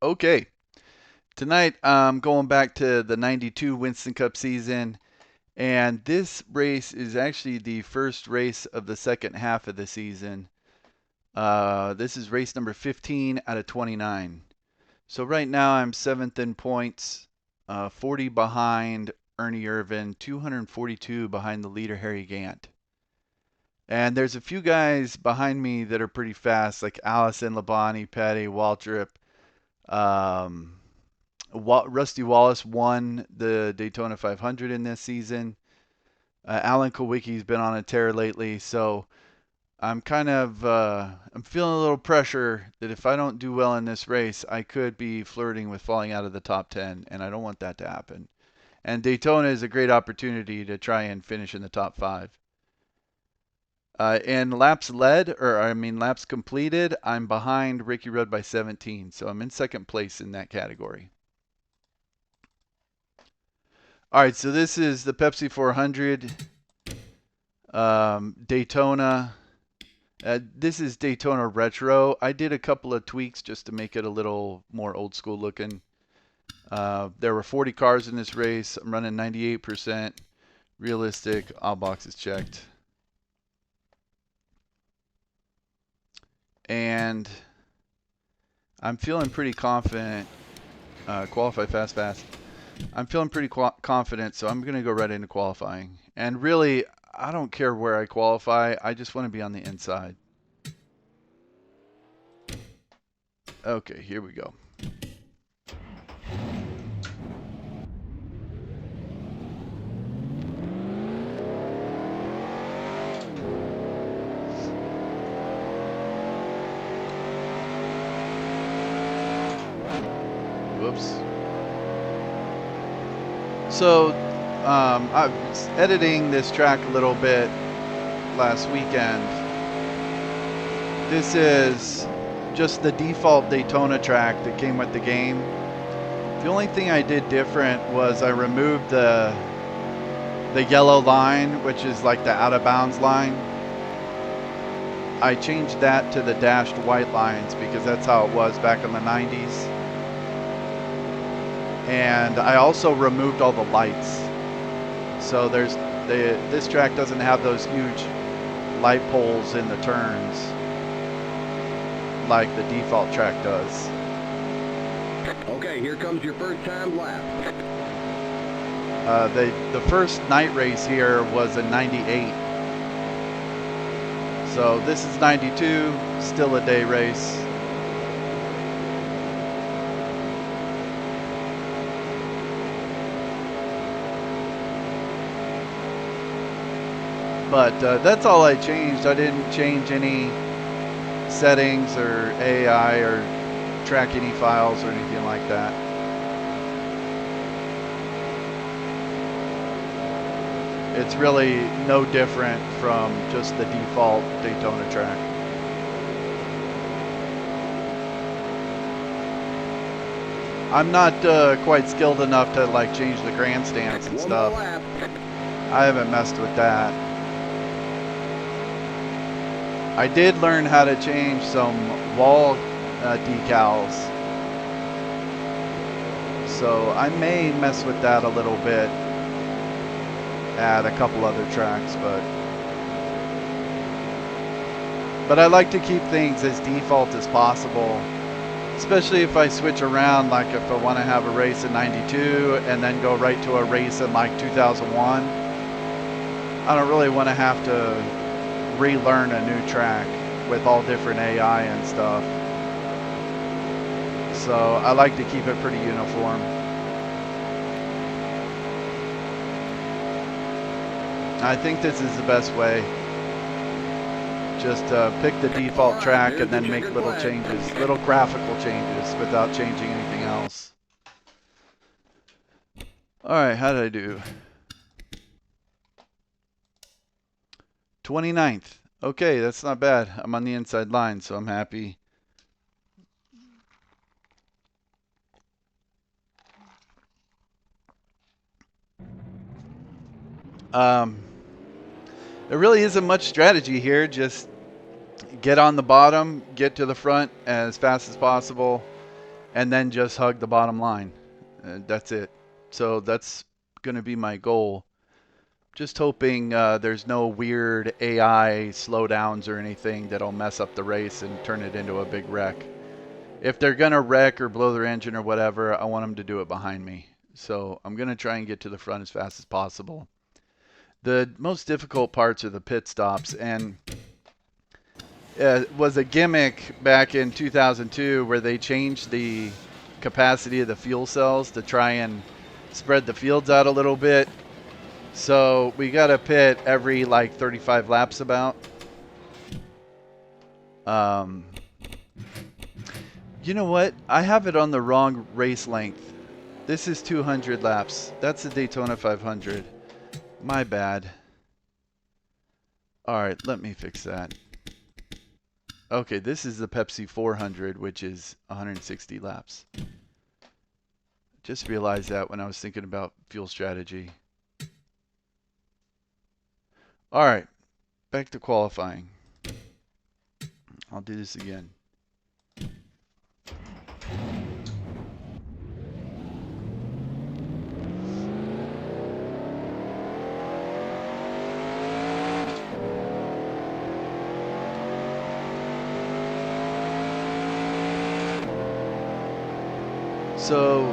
Okay, tonight I'm going back to the 92 Winston Cup season, and this race is actually the first race of the second half of the season. This is race number 15 out of 29. So right now I'm seventh in points, 40 behind Ernie Irvin, 242 behind the leader Harry Gant. And there's a few guys behind me that are pretty fast, like Allison, Labonte, Petty, Waltrip. Um, Rusty Wallace won the Daytona 500 in this season. Alan Kulwicki's been on a tear lately, so I'm feeling a little pressure that if I don't do well in this race, I could be flirting with falling out of the top 10, and I don't want that to happen. And Daytona is a great opportunity to try and finish in the top 5. In laps completed, I'm behind Ricky Rudd by 17, so I'm in second place in that category. All right, so this is the Pepsi 400 Daytona. This is Daytona Retro. I did a couple of tweaks just to make it a little more old school looking. There were 40 cars in this race. I'm running 98%. Realistic. All boxes checked. And I'm feeling pretty confident. Qualify fast, fast. I'm feeling pretty confident, so I'm going to go right into qualifying. And really, I don't care where I qualify. I just want to be on the inside. Okay, here we go. Whoops. So I was editing this track a little bit last weekend. This is just the default Daytona track that came with the game. The only thing I did different was I removed the yellow line, which is like the out of bounds line. I changed that to the dashed white lines because that's how it was back in the 90s. And I also removed all the lights. So this track doesn't have those huge light poles in the turns like the default track does. Okay, here comes your first time lap. The first night race here was a 98. So this is 92, still a day race. But that's all I changed. I didn't change any settings or AI or track any files or anything like that. It's really no different from just the default Daytona track. I'm not quite skilled enough to like change the grandstands and stuff. I haven't messed with that. I did learn how to change some wall decals, so I may mess with that a little bit at a couple other tracks, but I like to keep things as default as possible, especially if I switch around, like if I want to have a race in 92 and then go right to a race in like 2001. I don't really want to have to relearn a new track with all different AI and stuff. So I like to keep it pretty uniform. I think this is the best way. Just pick the default track and then make little changes, little graphical changes without changing anything else. All right, how did I do? 29th. Okay, that's not bad. I'm on the inside line, so I'm happy. There really isn't much strategy here. Just get on the bottom, get to the front as fast as possible, and then just hug the bottom line. That's it. So that's going to be my goal. Just hoping there's no weird AI slowdowns or anything that'll mess up the race and turn it into a big wreck. If they're going to wreck or blow their engine or whatever, I want them to do it behind me. So I'm going to try and get to the front as fast as possible. The most difficult parts are the pit stops, and it was a gimmick back in 2002 where they changed the capacity of the fuel cells to try and spread the fields out a little bit. So we got to pit every like 35 laps about. Um, you know what? I have it on the wrong race length. This is 200 laps. That's the Daytona 500. My bad. All right, let me fix that. Okay, this is the Pepsi 400, which is 160 laps. Just realized that when I was thinking about fuel strategy. All right, back to qualifying. I'll do this again. So,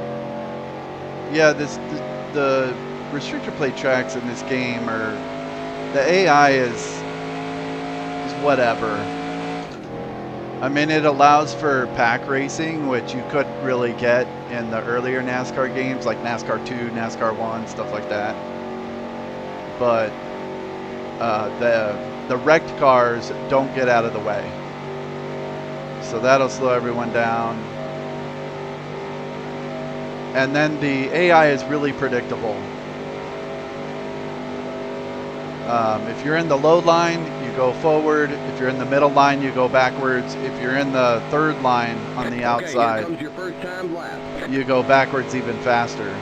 yeah, the restrictor plate tracks in this game are, the AI is whatever. I mean, it allows for pack racing, which you couldn't really get in the earlier NASCAR games, like NASCAR 2, NASCAR 1, stuff like that. But the wrecked cars don't get out of the way. So that'll slow everyone down. And then the AI is really predictable. If you're in the low line, you go forward. If you're in the middle line, you go backwards. If you're in the third line on the outside, here comes your first time lap. You go backwards even faster.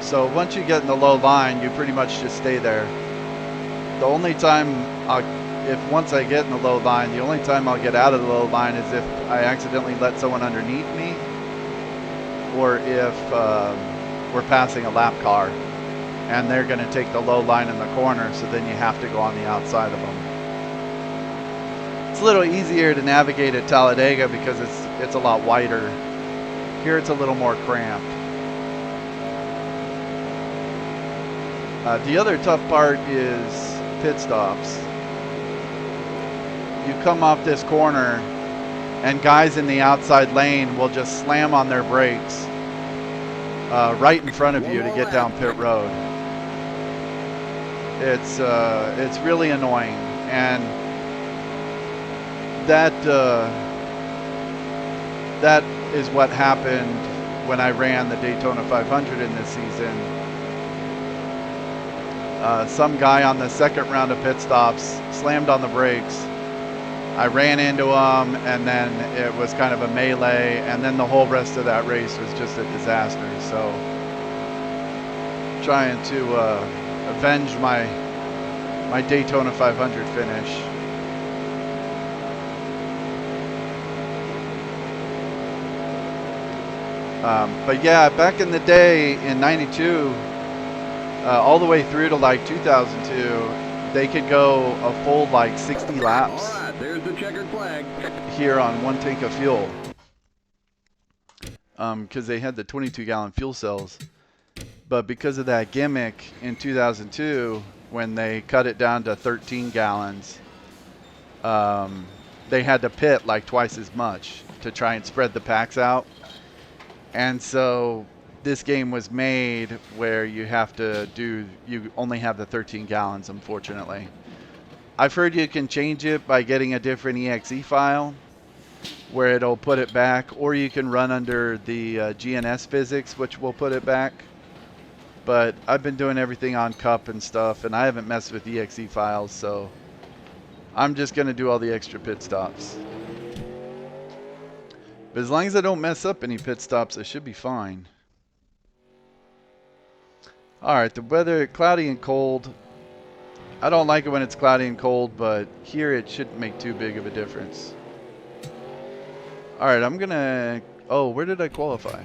So once you get in the low line, you pretty much just stay there. The only time, once I get in the low line, the only time I'll get out of the low line is if I accidentally let someone underneath me, or if we're passing a lap car and they're going to take the low line in the corner, so then you have to go on the outside of them. It's a little easier to navigate at Talladega because it's a lot wider. Here it's a little more cramped. The other tough part is pit stops. You come off this corner and guys in the outside lane will just slam on their brakes right in front of you to get down pit road. It's really annoying, and that is what happened when I ran the Daytona 500 in this season. Some guy on the second round of pit stops slammed on the brakes. I ran into him, and then it was kind of a melee, and then the whole rest of that race was just a disaster. So trying to avenge my Daytona 500 finish. But yeah, back in the day in '92, all the way through to like 2002, they could go a full like 60 laps. All right, there's the checkered flag. Here on one tank of fuel, because they had the 22-gallon fuel cells. But because of that gimmick in 2002, when they cut it down to 13 gallons, they had to pit like twice as much to try and spread the packs out. And so this game was made where you only have the 13 gallons, unfortunately. I've heard you can change it by getting a different exe file where it'll put it back, or you can run under the GNS physics, which will put it back. But I've been doing everything on Cup and stuff, and I haven't messed with exe files, so I'm just going to do all the extra pit stops. But as long as I don't mess up any pit stops, I should be fine. Alright, the weather, cloudy and cold. I don't like it when it's cloudy and cold, but here it shouldn't make too big of a difference. Alright, I'm going to Oh, where did I qualify?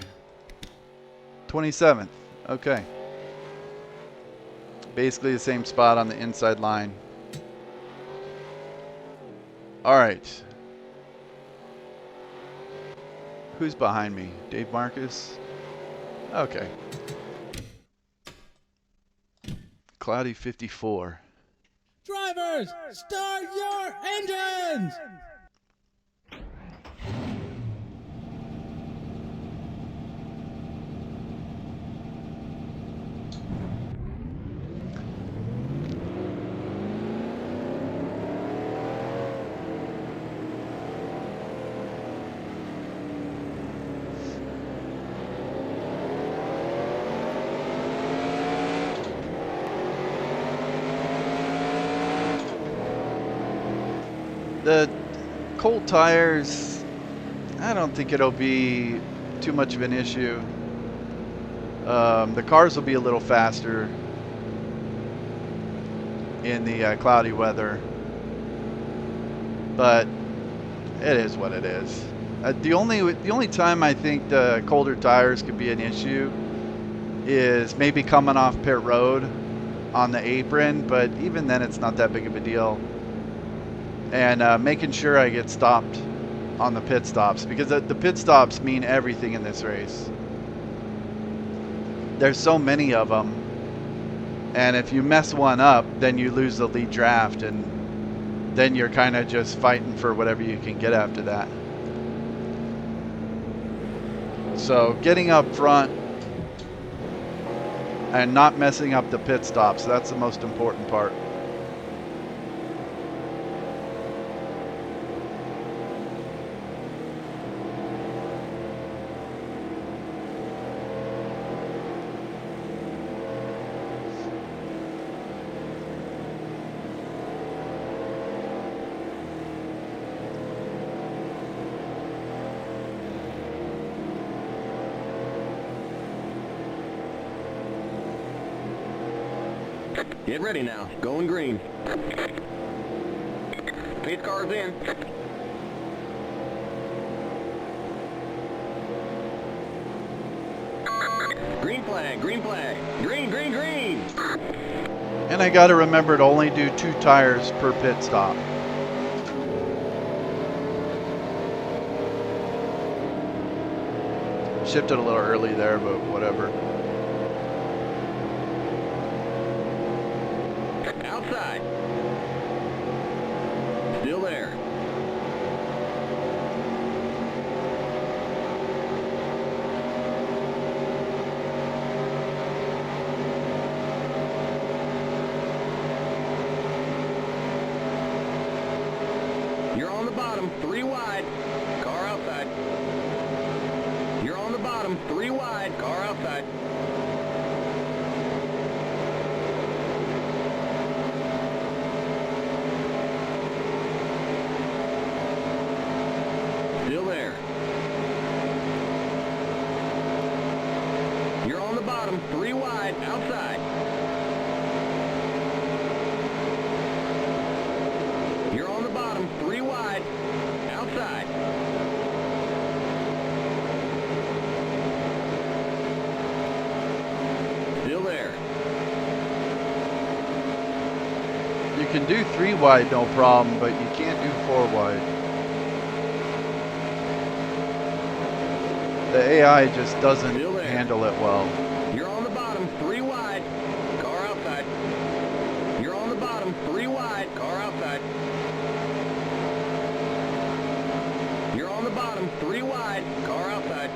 27th. Okay. Basically the same spot on the inside line. All right. Who's behind me? Dave Marcus? Okay. Cloudy 54. Drivers, start your engines! The cold tires, I don't think it'll be too much of an issue. The cars will be a little faster in the cloudy weather, but it is what it is. The only time I think the colder tires could be an issue is maybe coming off pit road on the apron, but even then it's not that big of a deal. And making sure I get stopped on the pit stops, because the pit stops mean everything in this race. There's so many of them, and if you mess one up, then you lose the lead draft, and then you're kind of just fighting for whatever you can get after that. So getting up front and not messing up the pit stops, that's the most important part. Get ready now. Going green. Pace car's in. Green flag, green flag. Green, green, green. And I got to remember to only do 2 tires per pit stop. Shifted a little early there, but whatever. Outside. Still there. You're on the bottom, 3 wide. Car outside. You're on the bottom, 3 wide. Car outside. Still there. You're on the bottom, 3 wide, outside. You're on the bottom, 3 wide, outside. Still there. You can do 3 wide, no problem, but you can't do 4 wide. The AI just doesn't handle it well. You're on the bottom, 3 wide, car outside. You're on the bottom, 3 wide, car outside. You're on the bottom, 3 wide, car outside.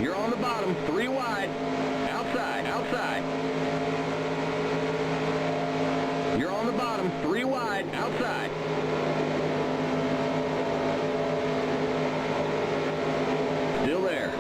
You're on the bottom, 3 wide, outside, outside. You're on the bottom, 3 wide, outside. Still there.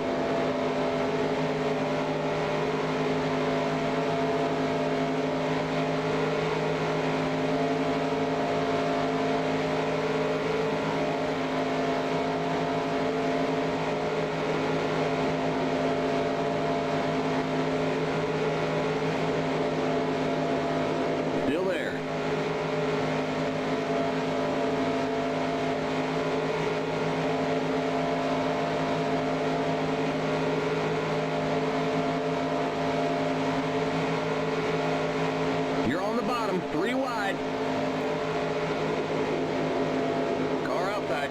Still there. bottom, 3 wide. Car outside.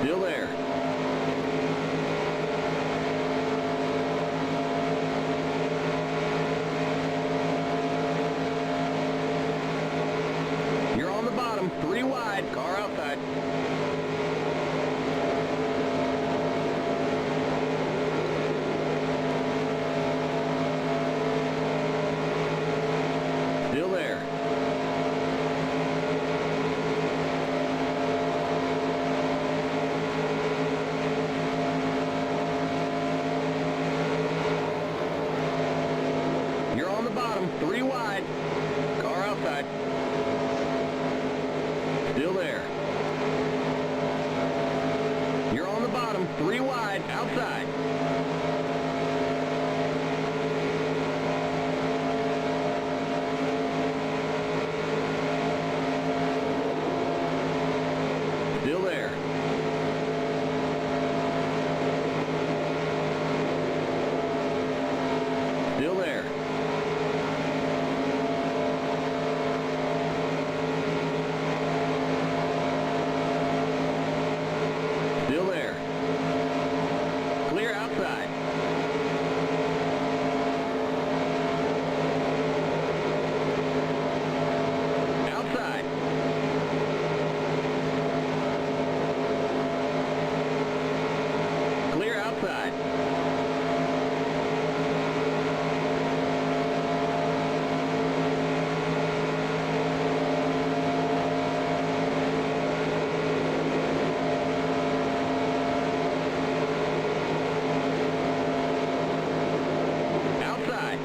Still there. You're on the bottom, 3 wide. Car outside. Still there. You're on the bottom, 3 wide. Car outside. Still there. You're on the bottom, 3 wide, outside. Still there. Still there. Still there. Clear outside. Outside. Clear outside. Outside.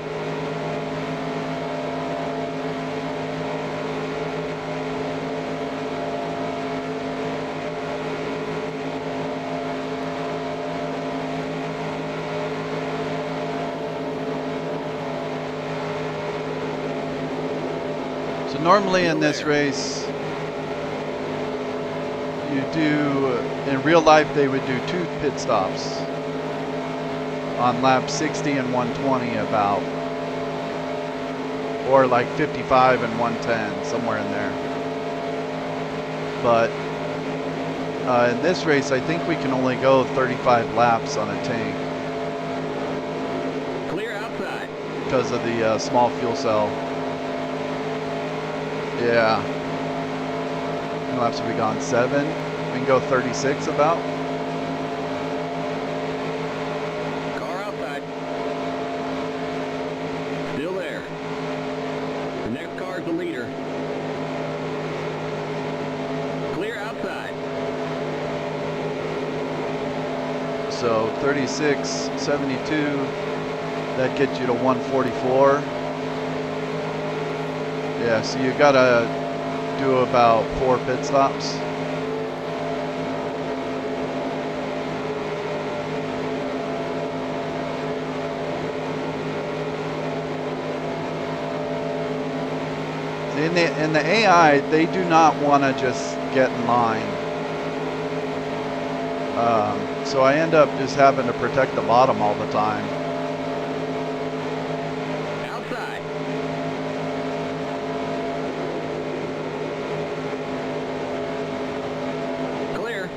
So normally in this race, you do, in real life they would do 2 pit stops on lap 60 and 120 about, or like 55 and 110, somewhere in there. But in this race, I think we can only go 35 laps on a tank Clear outside. because of the small fuel cell. Yeah. How many laps have we gone? 7? We can go 36 about. Car outside. Still there. The next car is the leader. Clear outside. So 36, 72, that gets you to 144. Yeah, so you gotta do about 4 pit stops. In the AI, they do not want to just get in line. So I end up just having to protect the bottom all the time. Outside. Clear.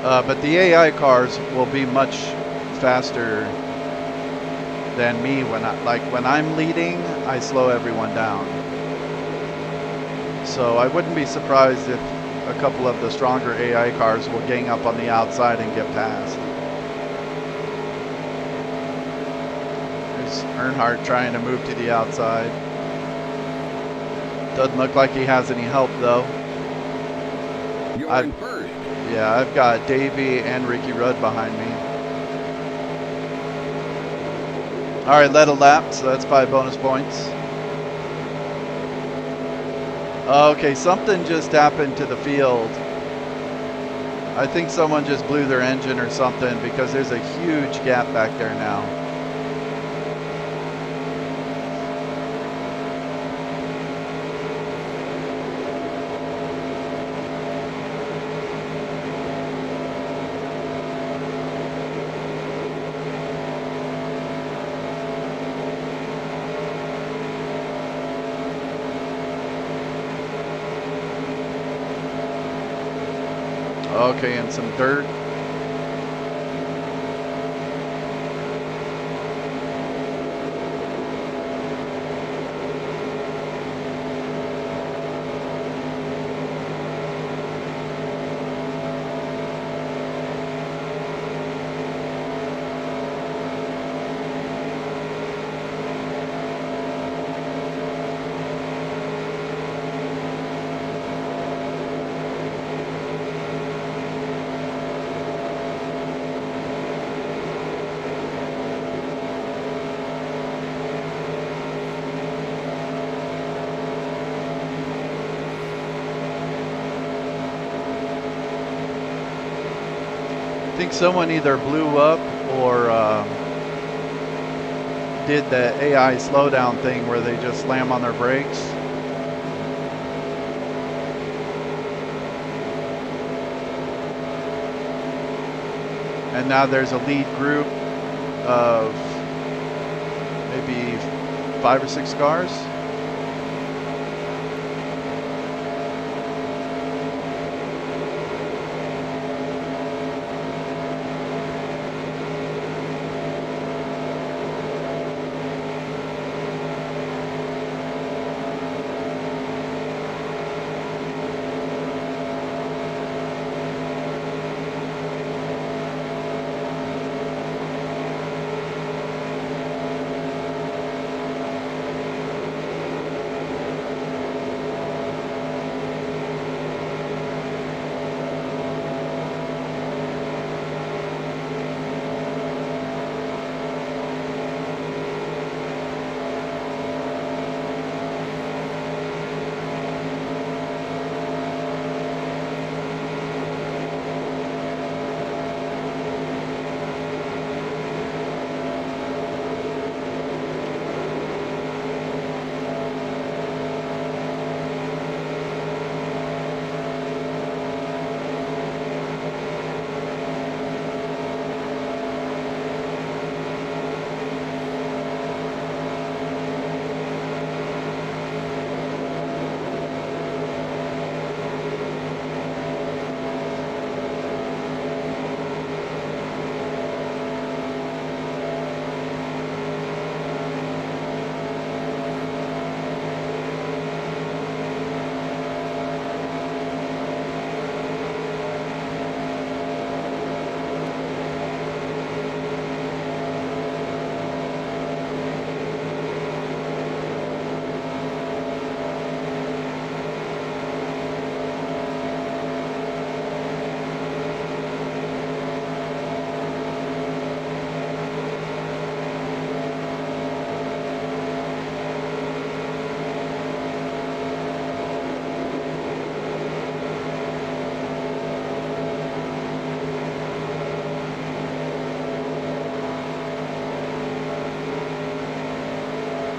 But the AI cars will be much faster than me when I'm leading. I slow everyone down. So I wouldn't be surprised if a couple of the stronger AI cars will gang up on the outside and get past. There's Earnhardt trying to move to the outside. Doesn't look like he has any help though. You're in first. Yeah, I've got Davey and Ricky Rudd behind me. All right, led a lap, so that's 5 bonus points. Okay, something just happened to the field. I think someone just blew their engine or something because there's a huge gap back there now. Okay, and some dirt. I think someone either blew up or did the AI slowdown thing where they just slam on their brakes. And now there's a lead group of maybe 5 or 6 cars.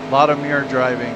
A lot of mirror driving.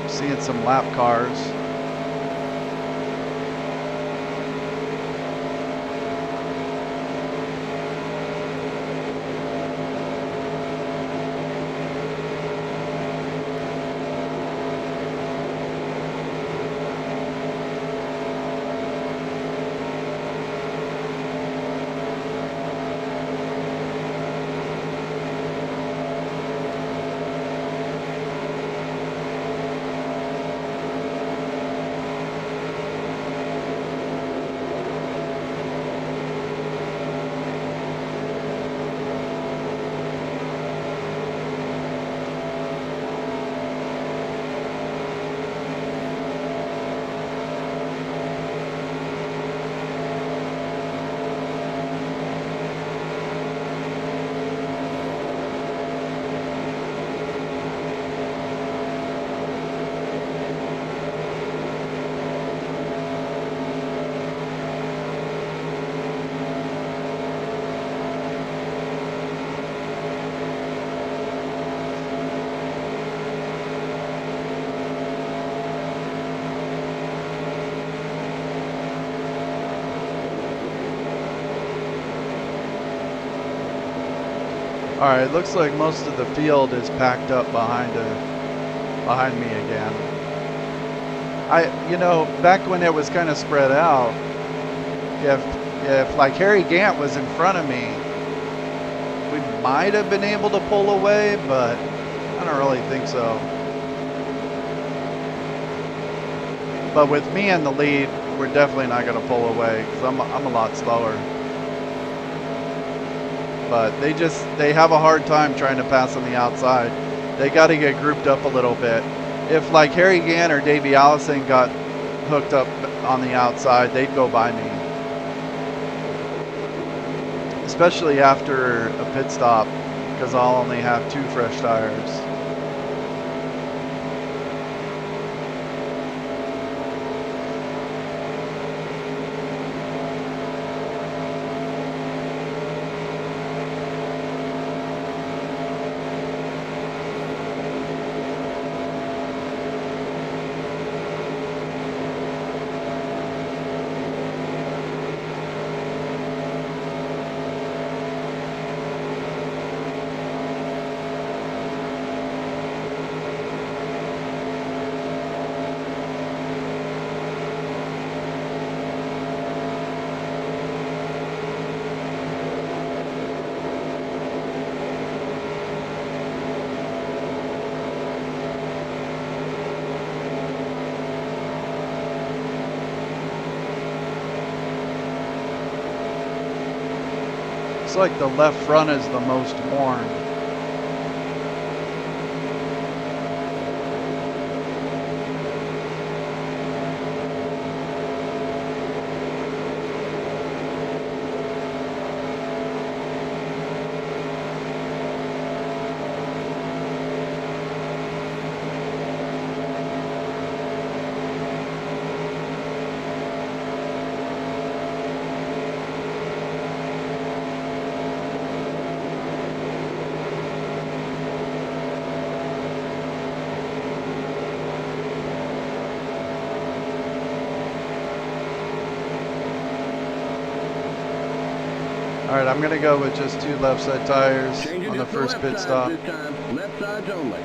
Seeing some lap cars. All right, looks like most of the field is packed up behind me again. You know, back when it was kind of spread out, if like Harry Gant was in front of me, we might have been able to pull away, but I don't really think so. But with me in the lead, we're definitely not going to pull away because I'm a lot slower. But they have a hard time trying to pass on the outside. They got to get grouped up a little bit. If like Harry Gant or Davey Allison got hooked up on the outside, they'd go by me. Especially after a pit stop, because I'll only have 2 fresh tires. Looks like the left front is the most worn. All right, I'm going to go with just 2 left side tires on the first pit stop. This time, left sides only.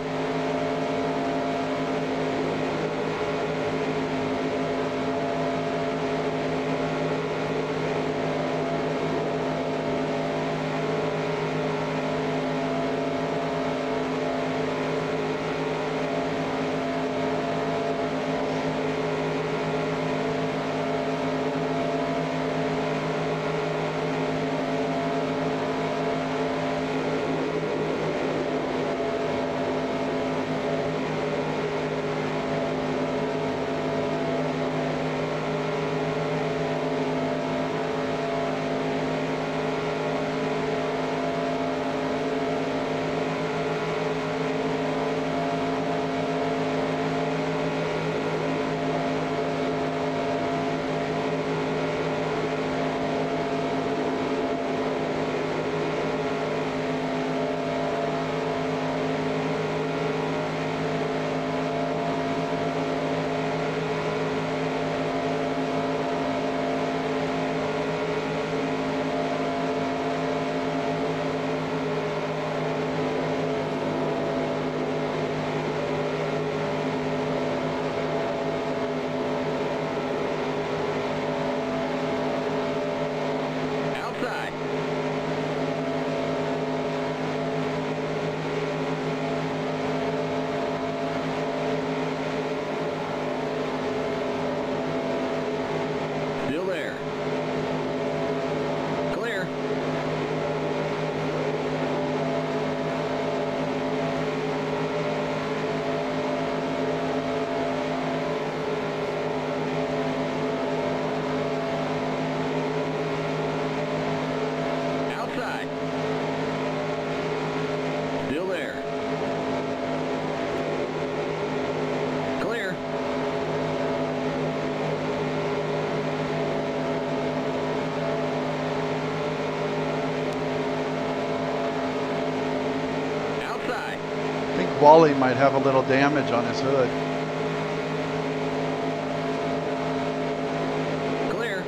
Wally might have a little damage on his hood. Clear.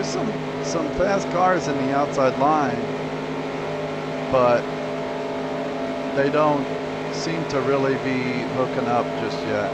there's some fast cars in the outside line, but they don't seem to really be hooking up just yet.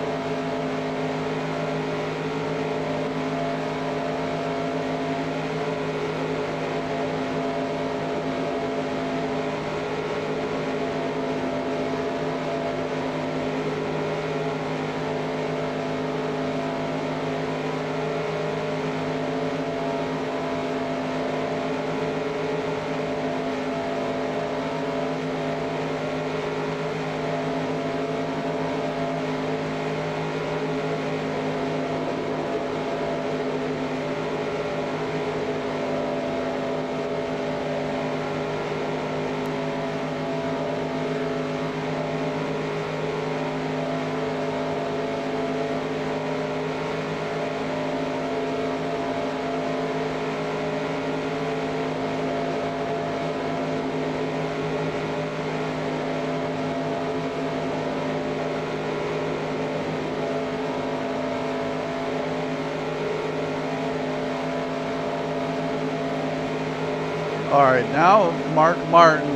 All right, now Mark Martin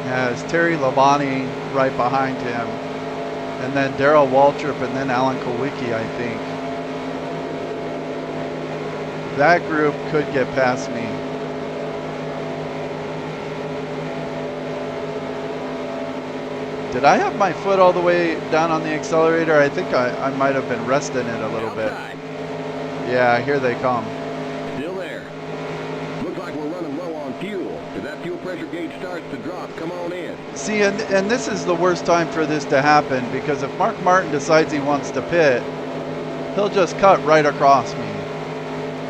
has Terry Labonte right behind him, and then Darrell Waltrip, and then Alan Kulwicki, I think. That group could get past me. Did I have my foot all the way down on the accelerator? I think I might have been resting it a little bit. Yeah, here they come. Still there. Looks like we're running low on fuel. If that fuel pressure gauge starts to drop, come on in. See, and this is the worst time for this to happen, because if Mark Martin decides he wants to pit, he'll just cut right across me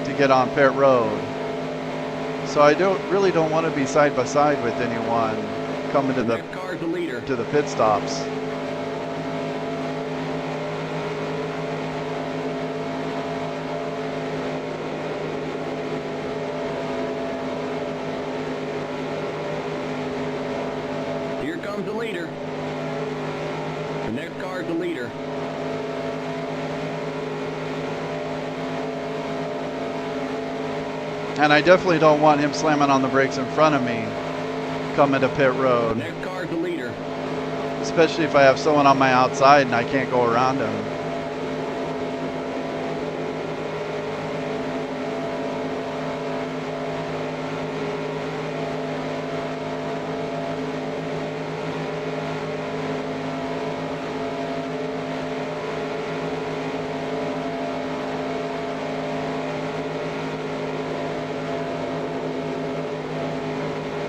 to get on pit road. So I really don't want to be side by side with anyone coming to the pit stops. Here comes the leader. The next car is the leader. And I definitely don't want him slamming on the brakes in front of me coming to pit road. The next car is the leader. Especially if I have someone on my outside and I can't go around him.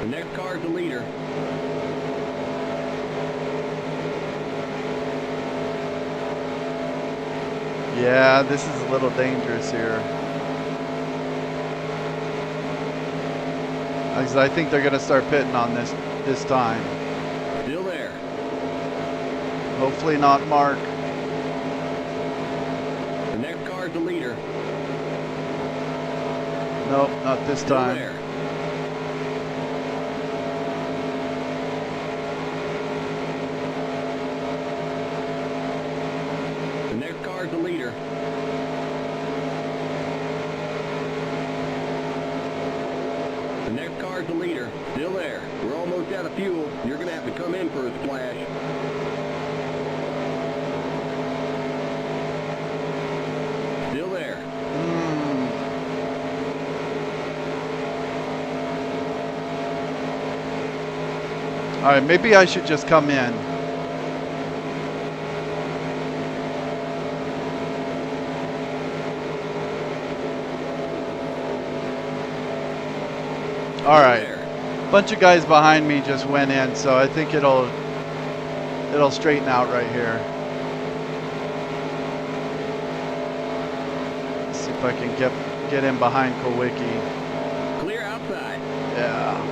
The next car is the leader. Yeah, this is a little dangerous here. I think they're going to start pitting on this time. Still there. Hopefully not Mark. The next car is the leader. Nope, not this Still time. there. The next car is the leader. The next car is the leader. Still there. We're almost out of fuel. You're going to have to come in for a splash. Still there. All right, maybe I should just come in. All right, bunch of guys behind me just went in, so I think it'll straighten out right here. Let's see if I can get in behind Kulwicki. Clear outside. Yeah.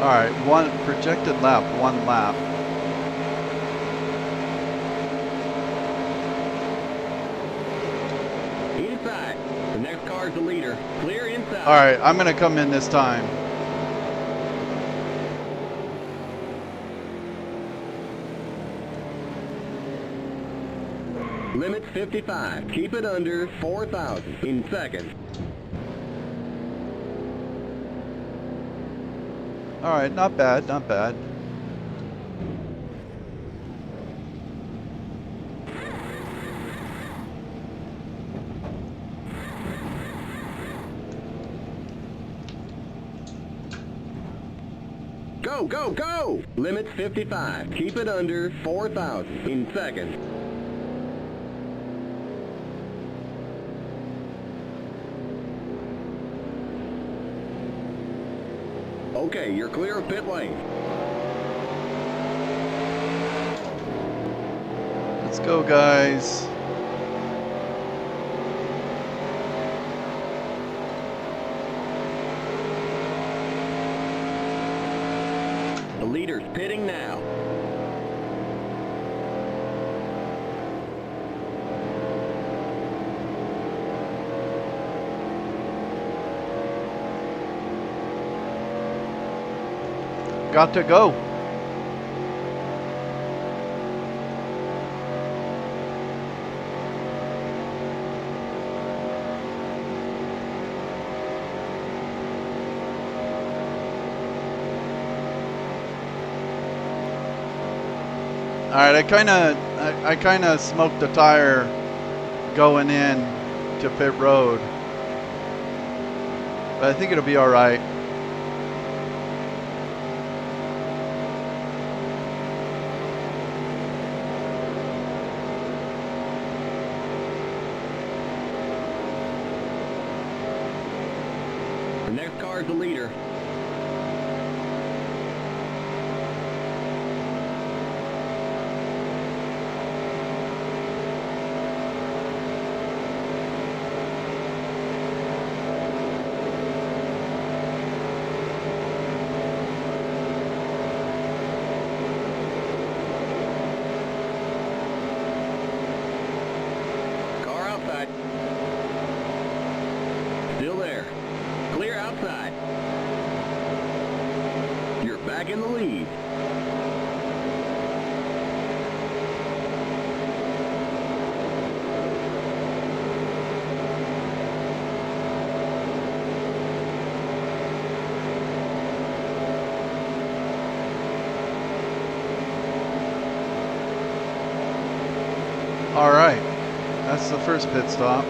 All right, one projected lap, 1 lap. Inside. The next car is the leader. Clear inside. All right, I'm gonna come in this time. Limit 55. Keep it under 4,000 in seconds. All right, not bad, not bad. Go, go, go! Limit 55. Keep it under 4,000 in seconds. Okay, you're clear of pit lane. Let's go, guys. The leader's pitting now. Got to go. All right, I kind of smoked the tire going in to pit road, but I think it'll be all right. The next car is the leader. Car outside. Still there. Clear outside. You're back in the lead. All right, that's the first pit stop.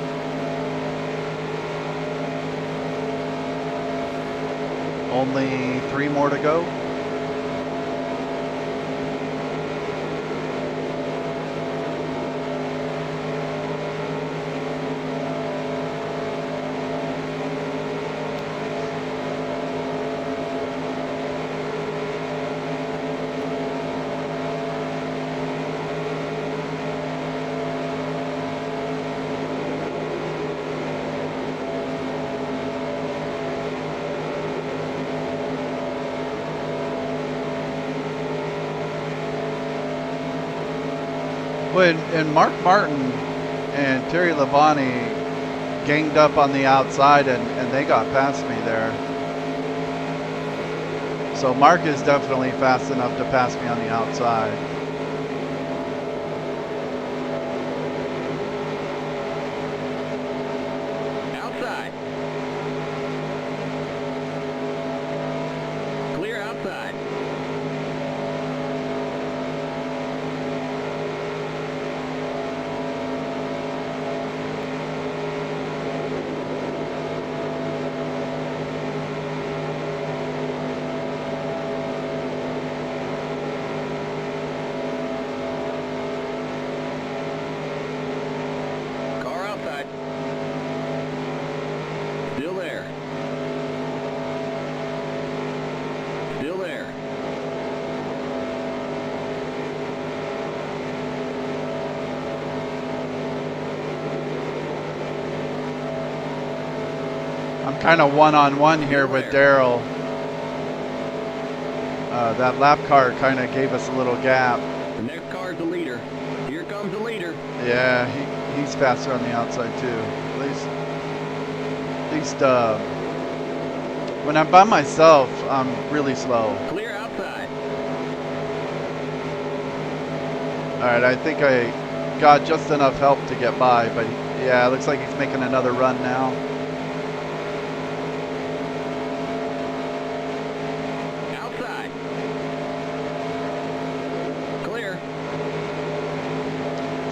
Only 3 more to go. And Mark Martin and Terry Labonte ganged up on the outside and they got past me there. So Mark is definitely fast enough to pass me on the outside. Outside. Clear outside. Car outside. Still there. Still there. I'm kind of one-on-one here with Daryl. That lap car kind of gave us a little gap. The next car is the leader. Here comes the leader. Yeah, he's faster on the outside too. At least when I'm by myself, I'm really slow. Clear outside. All right, I think got just enough help to get by, but yeah, it looks like he's making another run now. Outside. Clear.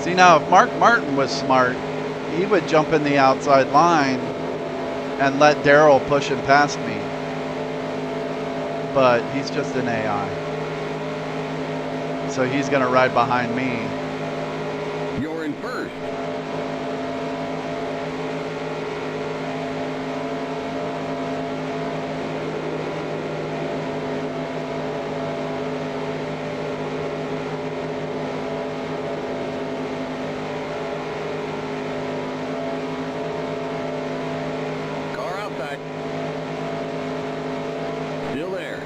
See, now if Mark Martin was smart, he would jump in the outside line and let Darrell push him past me. But he's just an AI. So he's going to ride behind me. You're in first. Car outside. Still there.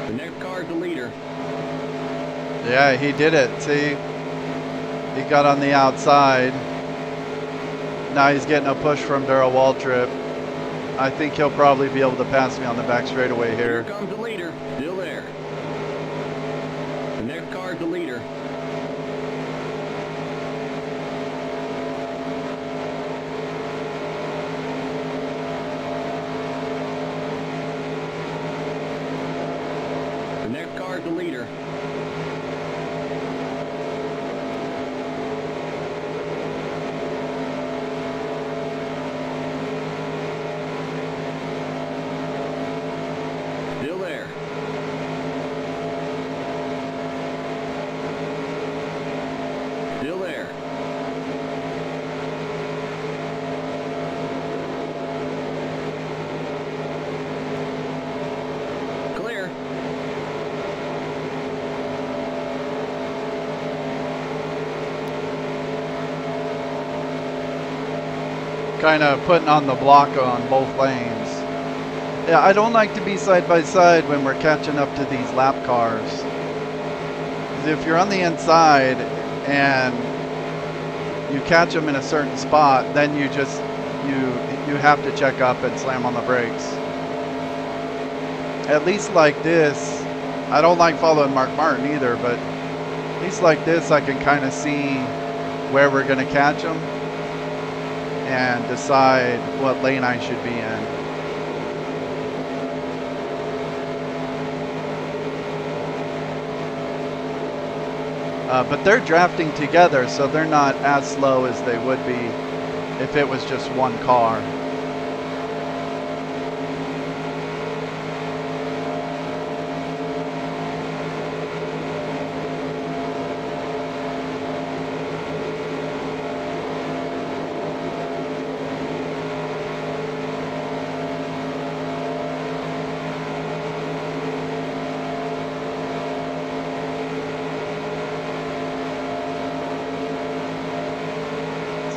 The next car's the leader. Yeah, he did it. See, he got on the outside. Now he's getting a push from Darrell Waltrip. I think he'll probably be able to pass me on the back straightaway Here here. comes the leader. Still there. The next car's the leader. The next car's the leader. Still there. Still there. Clear. Kind of putting on the block on both lanes. Yeah, I don't like to be side by side when we're catching up to these lap cars. 'Cause if you're on the inside and you catch them in a certain spot, then you just you have to check up and slam on the brakes. At least like this, I don't like following Mark Martin either, but at least like this I can kind of see where we're going to catch them and decide what lane I should be in. But they're drafting together, so they're not as slow as they would be if it was just one car.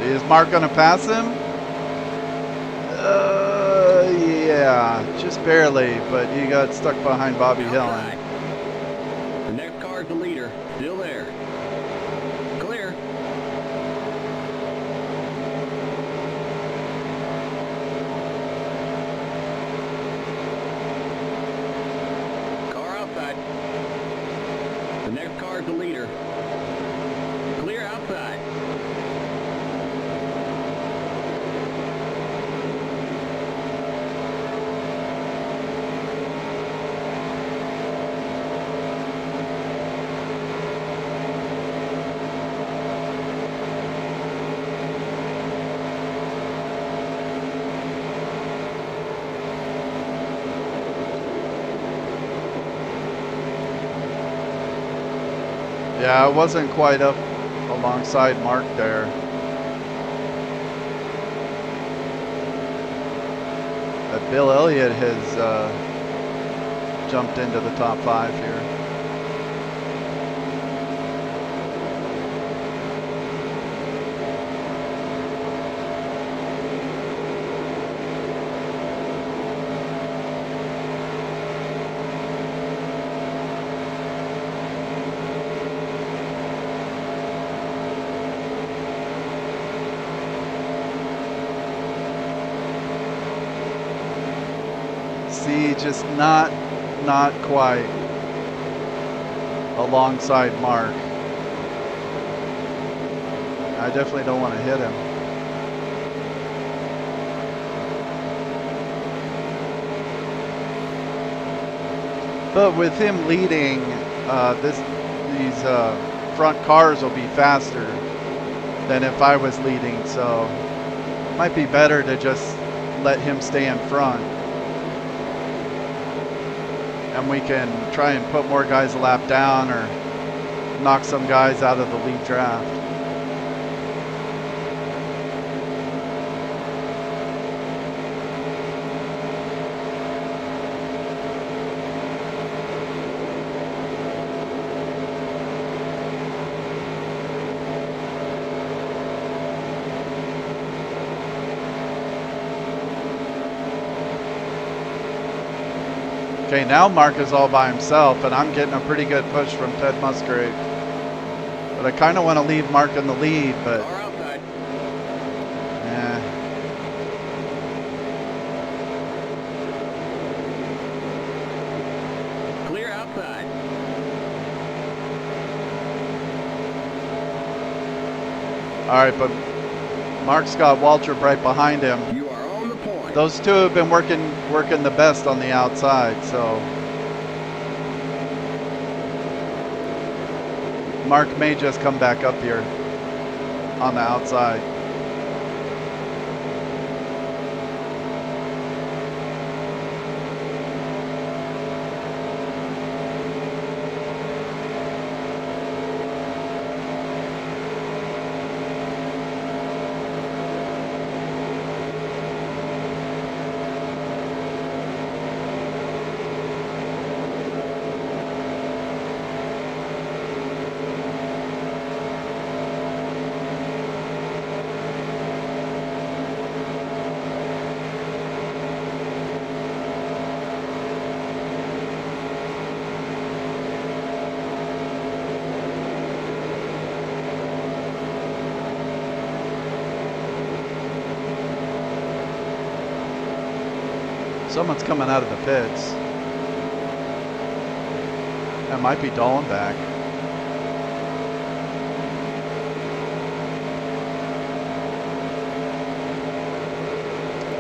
Is Mark going to pass him? Yeah, just barely, but he got stuck behind Bobby Outside. Hillin. The next car's the leader. Still there. Clear. Car outside. The next car's the leader. Clear outside. Yeah, I wasn't quite up alongside Mark there. But Bill Elliott has jumped into the top 5 here. See, just not quite alongside Mark. I definitely don't want to hit him. But with him leading, these front cars will be faster than if I was leading, so it might be better to just let him stay in front. And we can try and put more guys a lap down or knock some guys out of the lead draft. Okay, now Mark is all by himself, and I'm getting a pretty good push from Ted Musgrave. But I kind of want to leave Mark in the lead, but yeah. Clear outside. All right, but Mark's got Waltrip right behind him. You are on the point. Those two have been working the best on the outside, so Mark may just come back up here on the outside. Someone's coming out of the pits. That might be Dallenbach.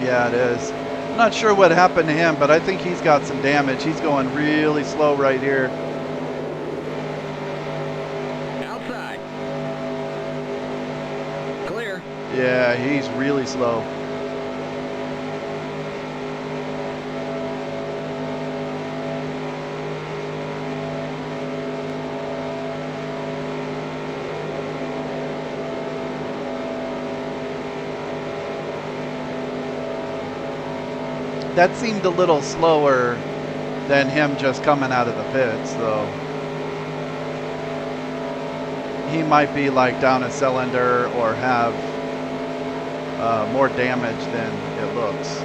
Yeah, it is. I'm not sure what happened to him, but I think he's got some damage. He's going really slow right here. Outside. Clear. Yeah, he's really slow. That seemed a little slower than him just coming out of the pits, though. He might be like down a cylinder or have more damage than it looks.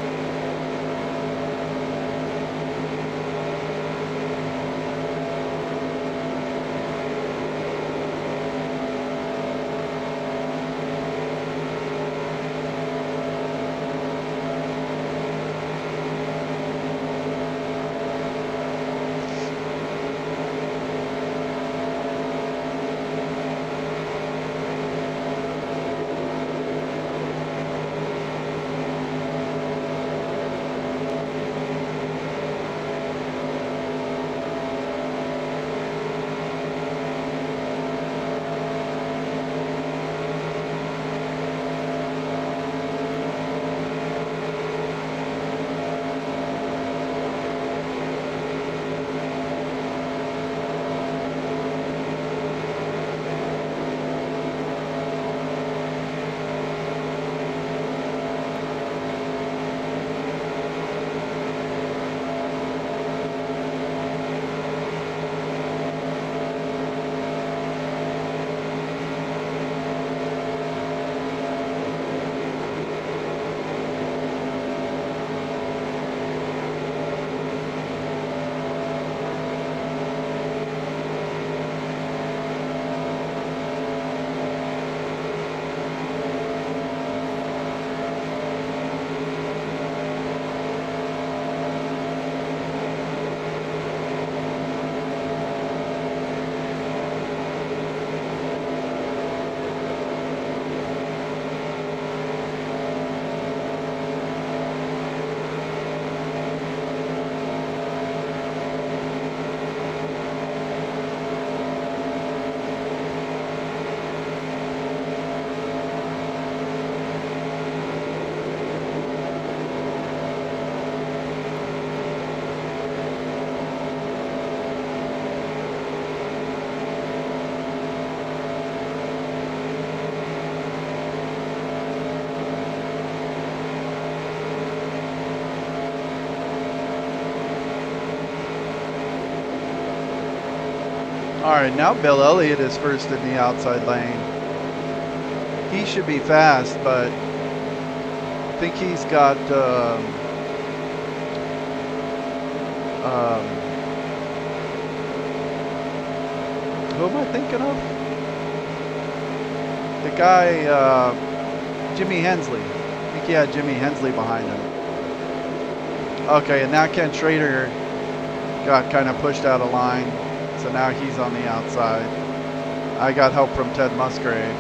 All right, now Bill Elliott is first in the outside lane. He should be fast, but I think he's got who am I thinking of? The guy, Jimmy Hensley. I think he had Jimmy Hensley behind him. Okay, and now Ken Schrader got kind of pushed out of line, so now he's on the outside. I got help from Ted Musgrave.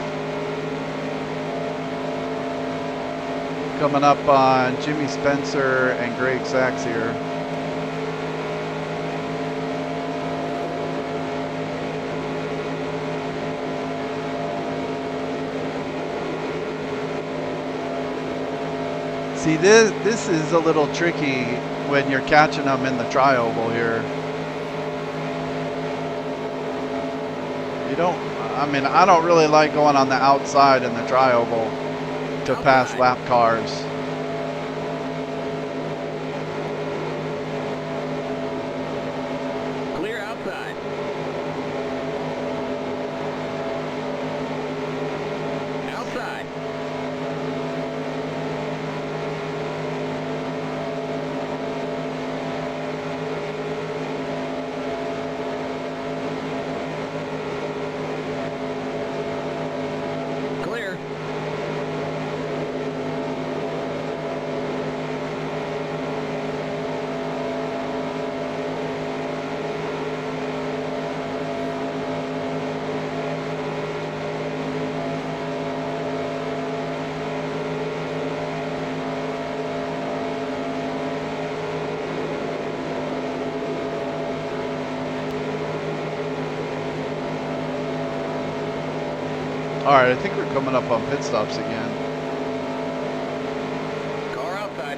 Coming up on Jimmy Spencer and Greg Sachs here. See, this is a little tricky when you're catching them in the tri-oval here. You don't, I mean, I don't really like going on the outside in the tri-oval to pass lap cars. Clear outside. Outside. Clear. All right, I think we're coming up on pit stops again. Car outside.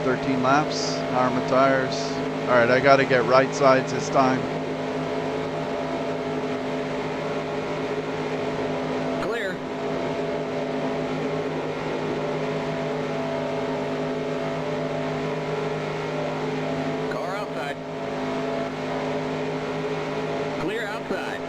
13 laps, Arma tires. All right, I got to get right sides this time. Clear. Car outside. Clear outside.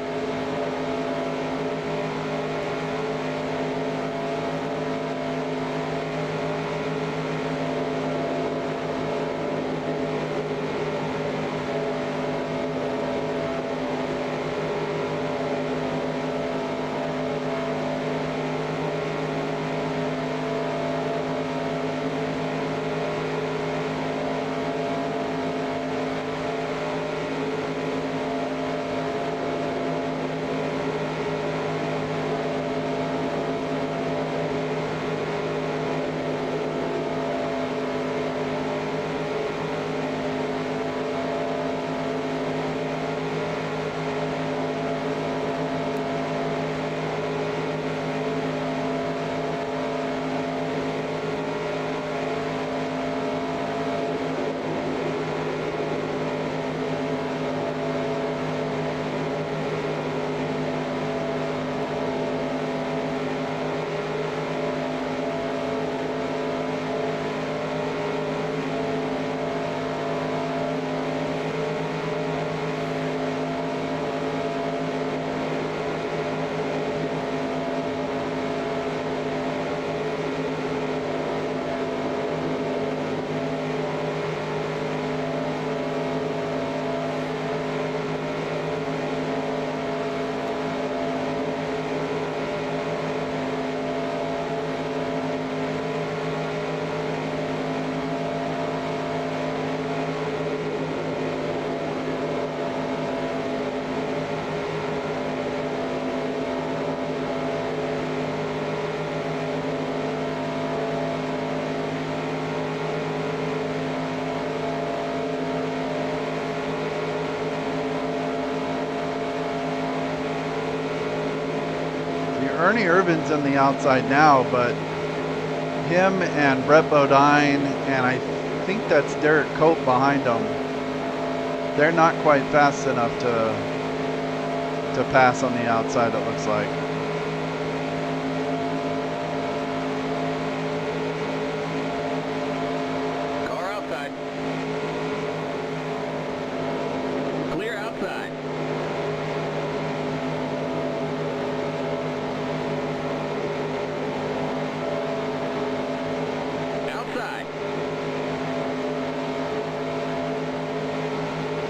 Ernie Irvin's on the outside now, but him and Brett Bodine, and I think that's Derek Cope behind them, they're not quite fast enough to pass on the outside, it looks like. Car outside.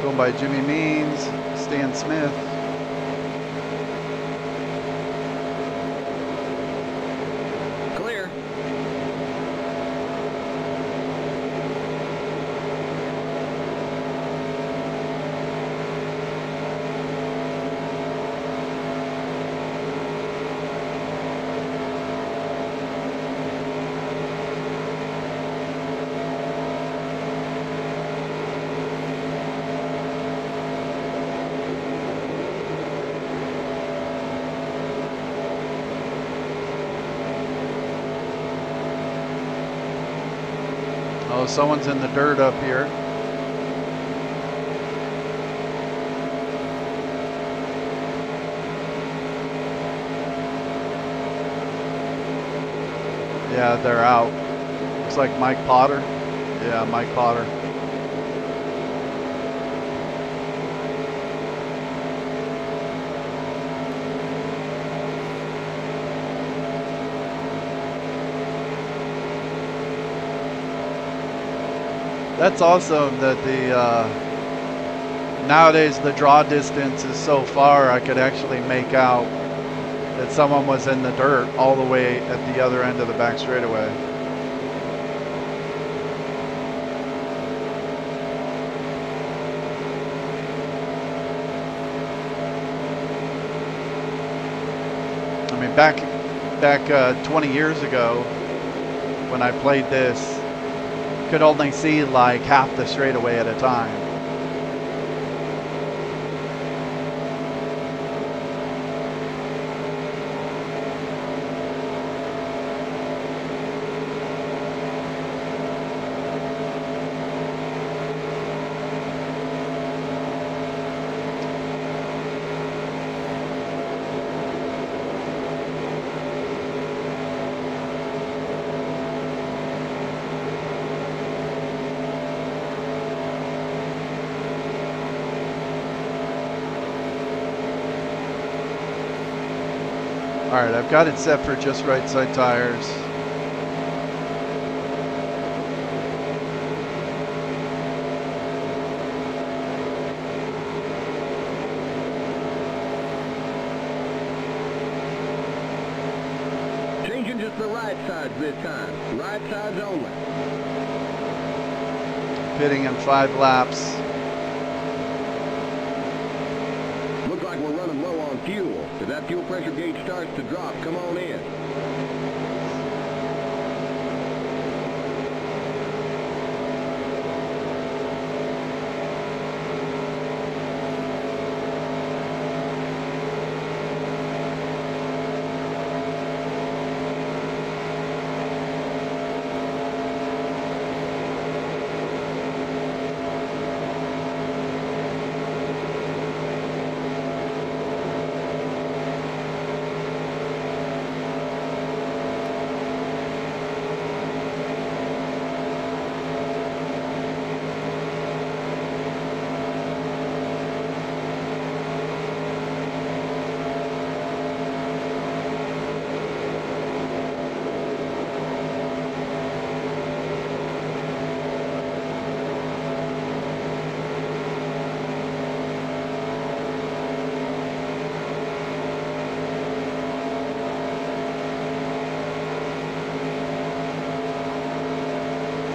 Going by Jimmy Means, Stan Smith. Clear. Oh, someone's in the dirt up here. Yeah, they're out. Looks like Mike Potter. Yeah, Mike Potter. That's awesome that the nowadays the draw distance is so far I could actually make out that someone was in the dirt all the way at the other end of the back straightaway. I mean, back 20 years ago when I played this, could only see like half the straightaway at a time. All right, I've got it set for just right side tires. Changing just the right sides this time. Right sides only. Pitting in 5 laps. Looks like we're running low on fuel. If that fuel pressure gauge starts to drop, come on in.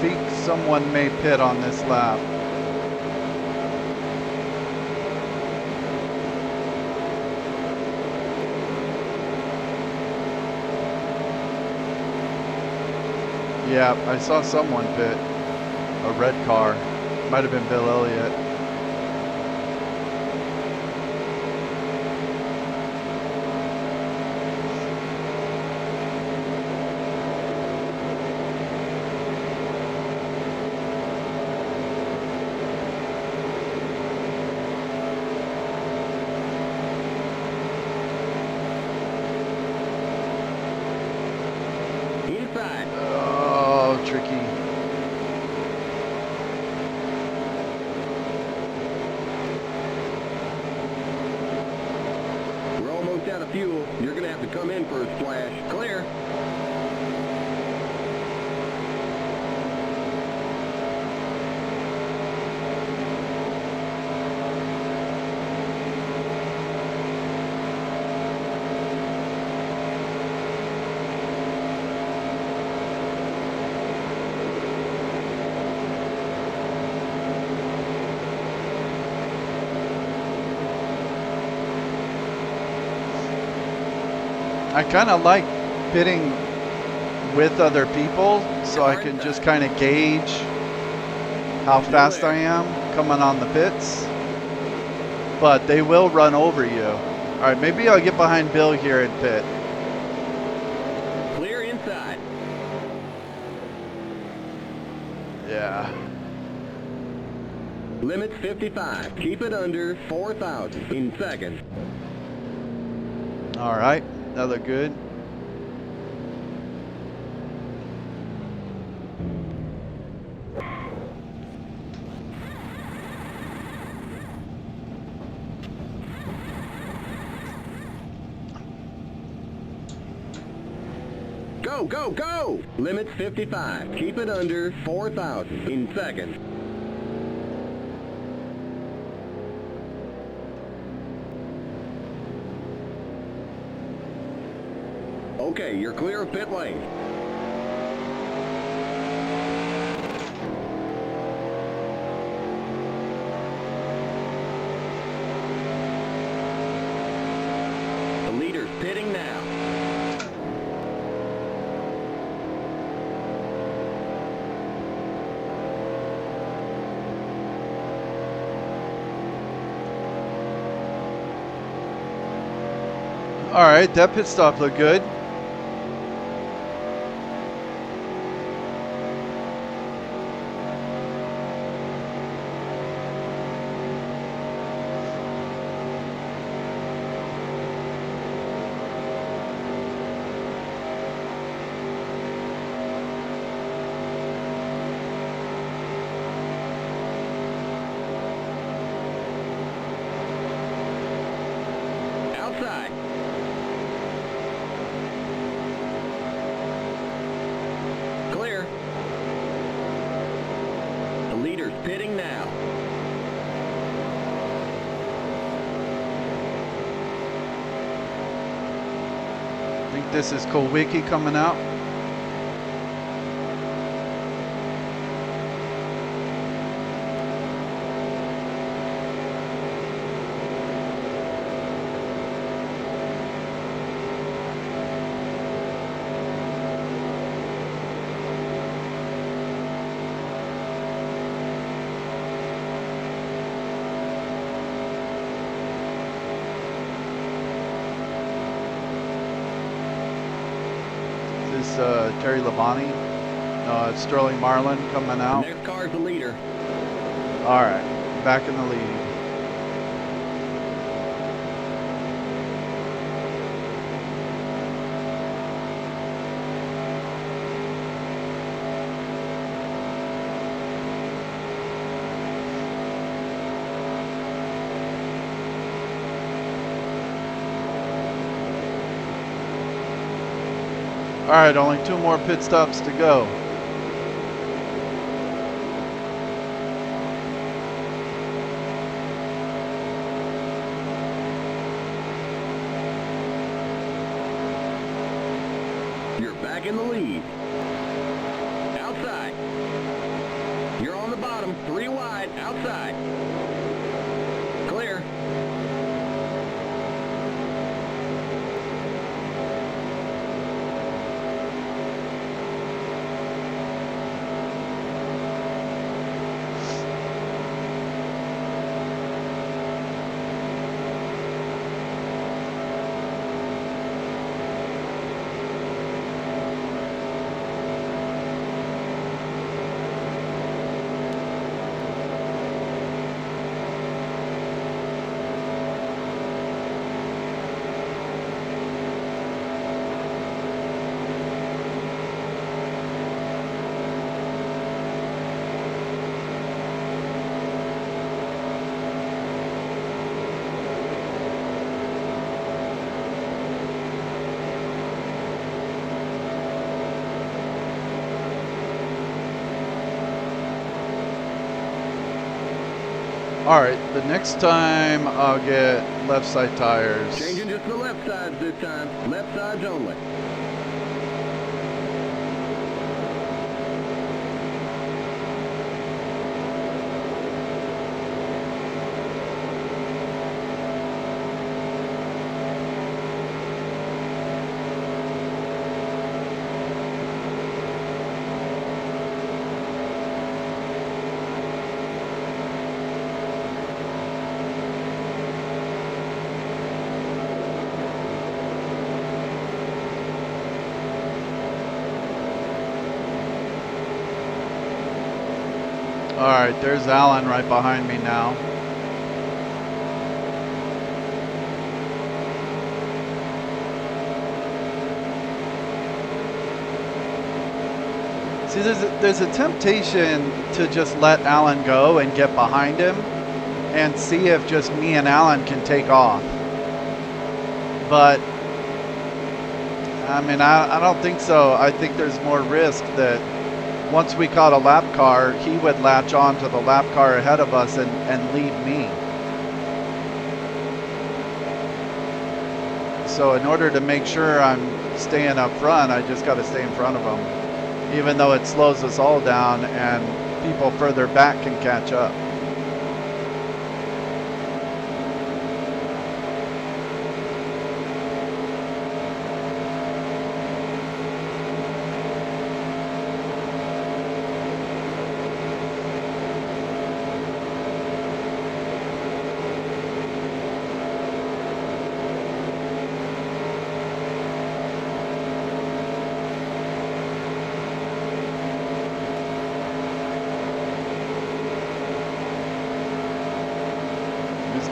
Think someone may pit on this lap. Yeah, I saw someone pit. A red car. Might have been Bill Elliott. Inside. Oh, tricky. We're almost out of fuel. You're going to have to come in for a splash. Clear. I kind of like pitting with other people so I can just kind of gauge how fast I am coming on the pits. But they will run over you. All right, maybe I'll get behind Bill here and pit. Clear inside. Yeah. Limits 55. Keep it under 4,000 in seconds. All right, that looked good. Go, go, go! Limits 55. Keep it under 4,000 in seconds. Okay, you're clear of pit lane. The leader's pitting now. All right, that pit stop looked good. Outside. Clear. The leader's pitting now. I think this is Kulwicki coming out. Is this Terry Labonte? No, it's Sterling Marlin coming out. Next car's the leader. All right, back in the lead. All right, only 2 more pit stops to go. You're back in the lead. Outside. You're on the bottom, 3 wide, outside. Clear. All right, the next time I'll get left side tires. Changing just the left sides this time. Left sides only. Alright, there's Alan right behind me now. See, there's a temptation to just let Alan go and get behind him and see if just me and Alan can take off. But, I mean, I don't think so. I think there's more risk that once we caught a lap car, he would latch on to the lap car ahead of us and lead me. So in order to make sure I'm staying up front, I just got to stay in front of him, even though it slows us all down and people further back can catch up.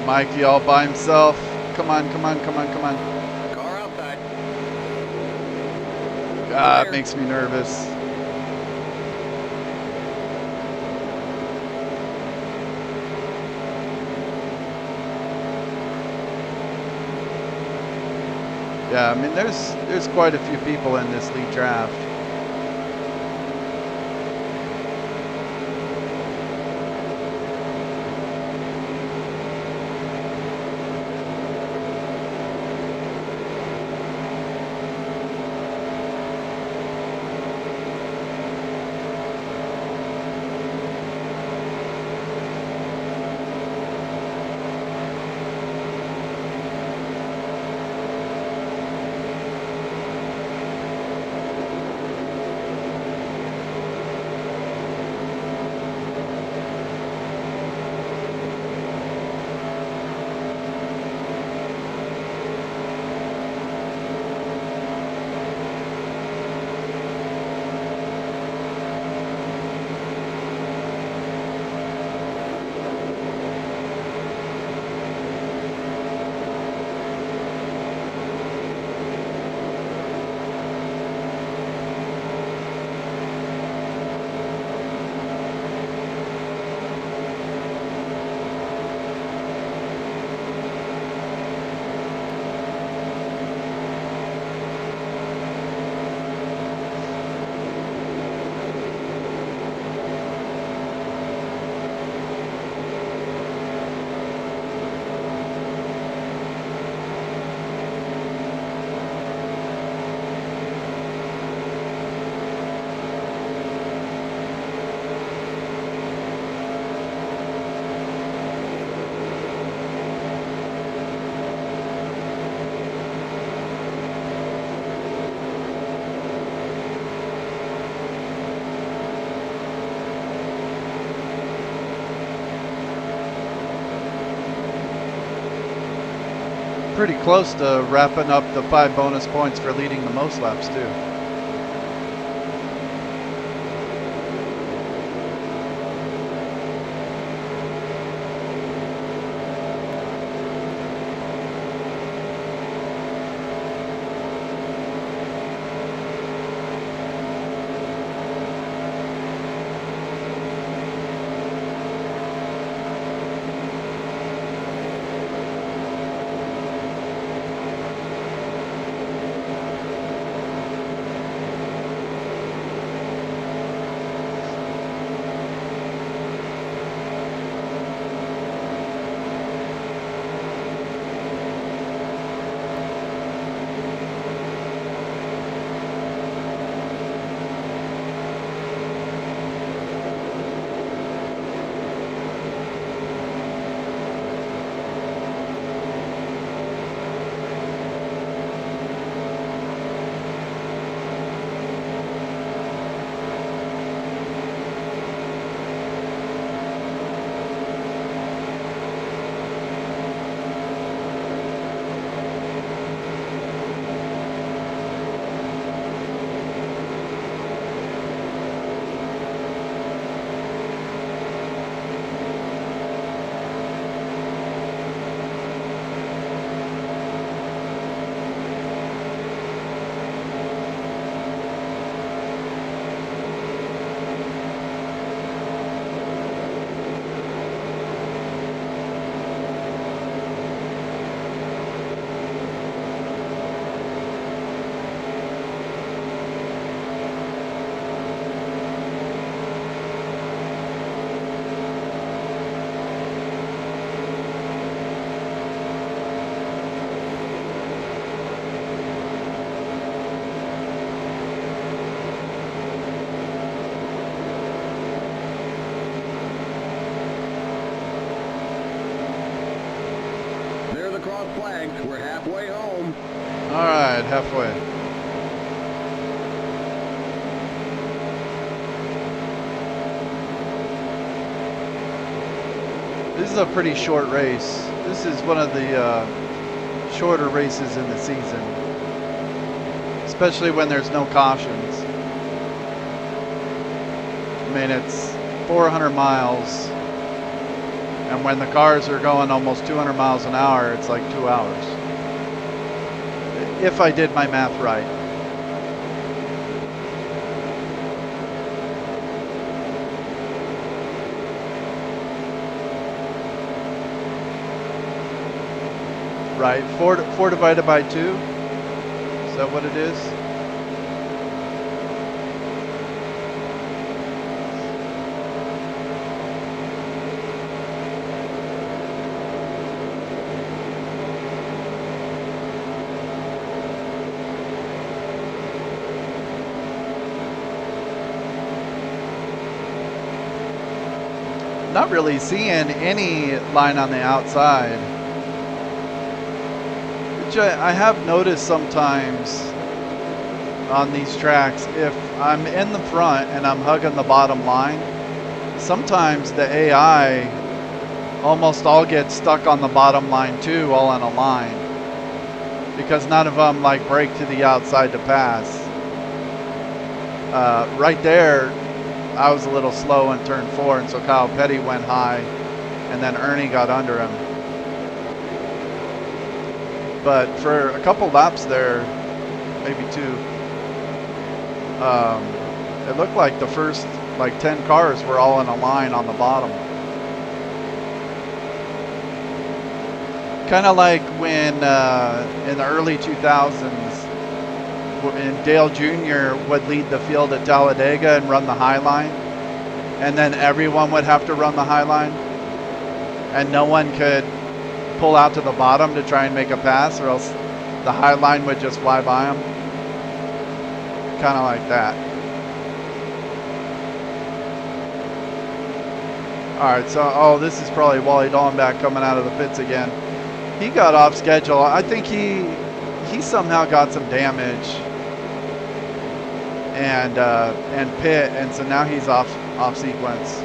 Mikey all by himself. Come on, come on, come on, come on. Car outside. God, it makes me nervous. Yeah, I mean, there's quite a few people in this lead draft. Pretty close to wrapping up the 5 bonus points for leading the most laps too. across flags. We're halfway home. All right, halfway. This is a pretty short race. This is one of the shorter races in the season, especially when there's no cautions. I mean, it's 400 miles, and when the cars are going almost 200 miles an hour, it's like 2 hours. If I did my math right. Right, 4 divided by 2, is that what it is? Not really seeing any line on the outside. Which I have noticed sometimes on these tracks, if I'm in the front and I'm hugging the bottom line, sometimes the AI almost all get stuck on the bottom line too, all in a line, because none of them like break to the outside to pass. Right there, I was a little slow in turn 4, and so Kyle Petty went high, and then Ernie got under him. But for a couple laps there, maybe 2, it looked like the first like 10 cars were all in a line on the bottom. Kind of like when in the early 2000s, when Dale Jr. would lead the field at Talladega and run the high line, and then everyone would have to run the high line, and no one could pull out to the bottom to try and make a pass, or else the high line would just fly by them. Kind of like that. All right, so, oh, this is probably Wally Dallenbach coming out of the pits again. He got off schedule. I think he somehow got some damage and pit, and so now he's off sequence.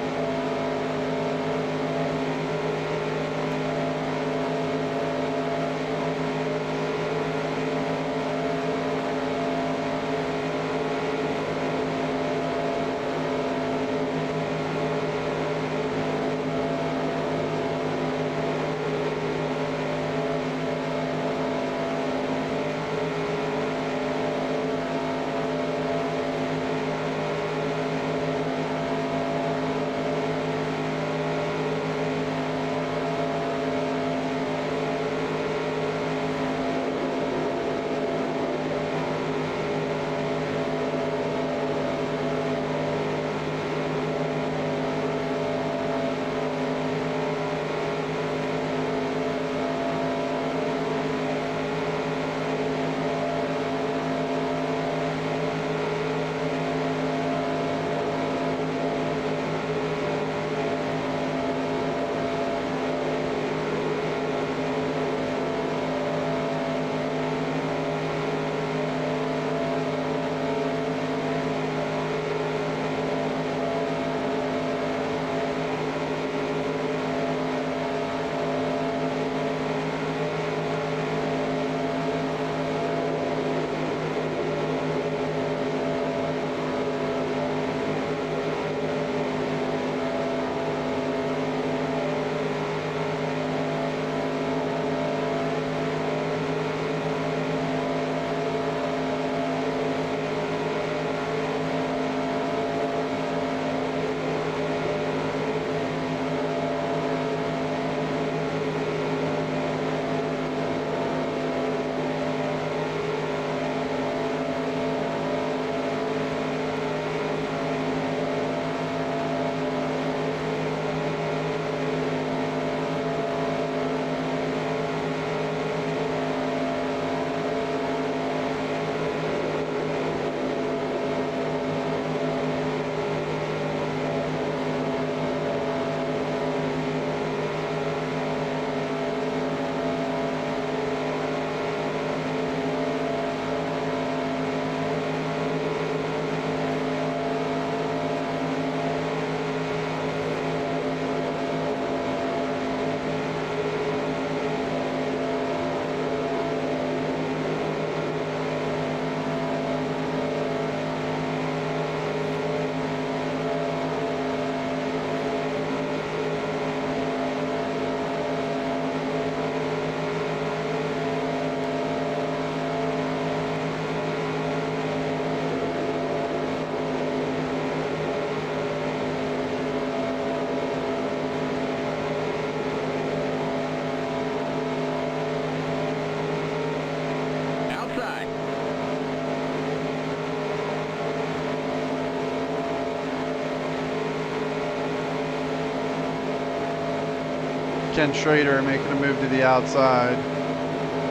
Ken Schrader making a move to the outside.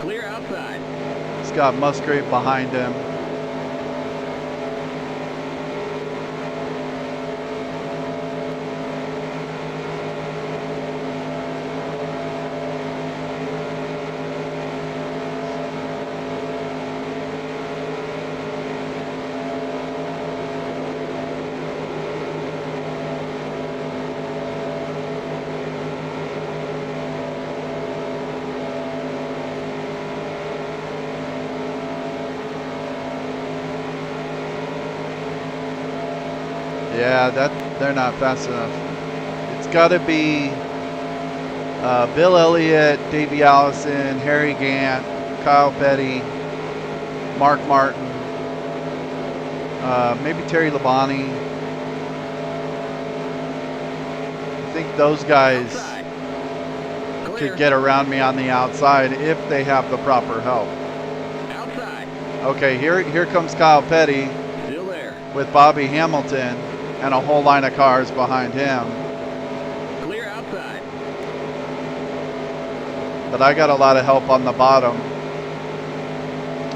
Clear outside. He's got Musgrave behind him. Yeah, they're not fast enough. It's got to be Bill Elliott, Davey Allison, Harry Gant, Kyle Petty, Mark Martin, maybe Terry Labonte. I think those guys could get around me on the outside if they have the proper help. Outside. Okay, here comes Kyle Petty Still there. with Bobby Hamilton and a whole line of cars behind him. Clear outside. But I got a lot of help on the bottom.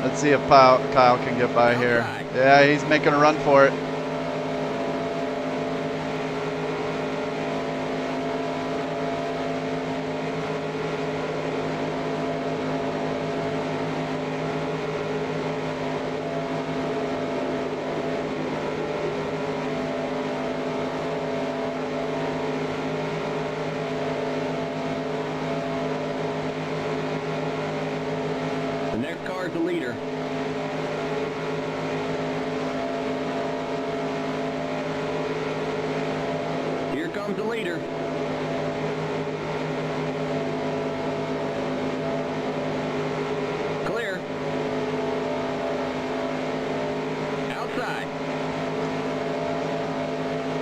Let's see if Kyle can get by here. Yeah, he's making a run for it. The next car is the leader. Here comes the leader. Clear. Outside.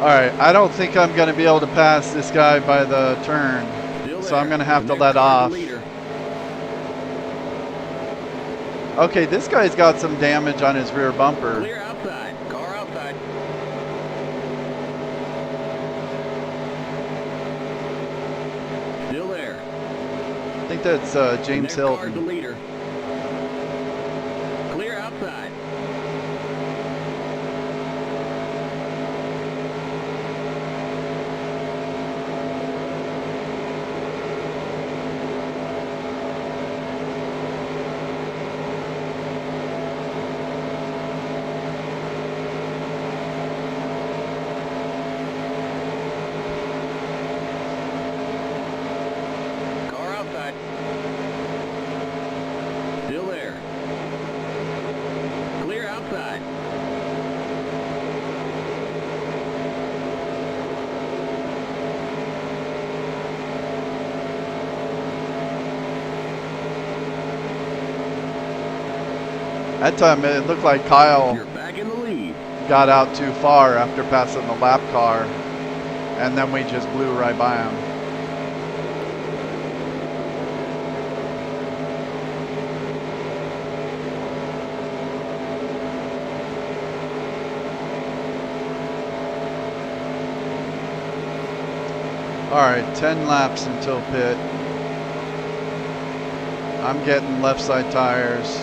All right, I don't think I'm going to be able to pass this guy by the turn, so I'm going to have to let off. Okay, this guy's got some damage on his rear bumper. Clear outside. Car outside. Still there. I think that's James Next car is the Hilton. leader. Clear outside. Car outside. Still there. Clear outside. That time it looked like Kyle You're back in the lead. got out too far after passing the lap car, and then we just blew right by him. All right, 10 laps until pit. I'm getting left side tires.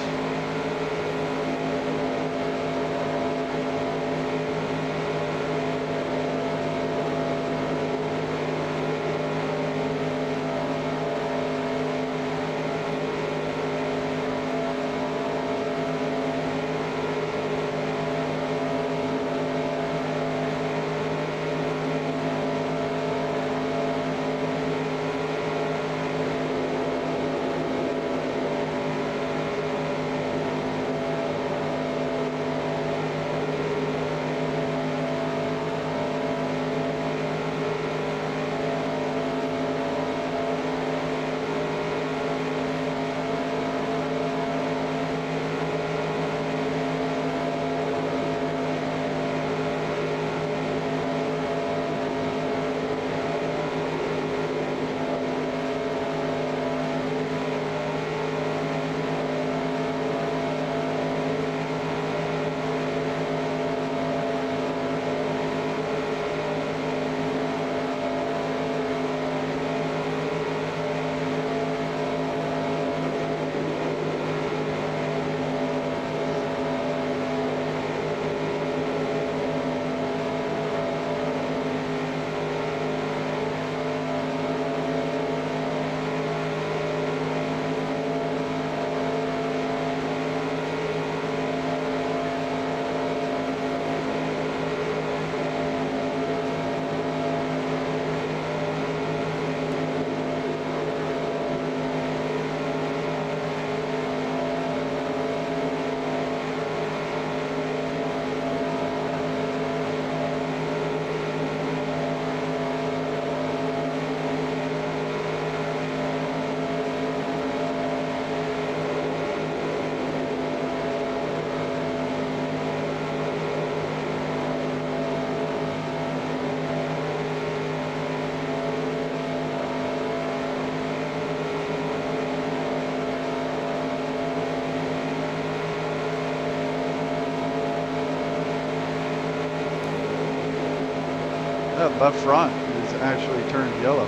That left front is actually turned yellow.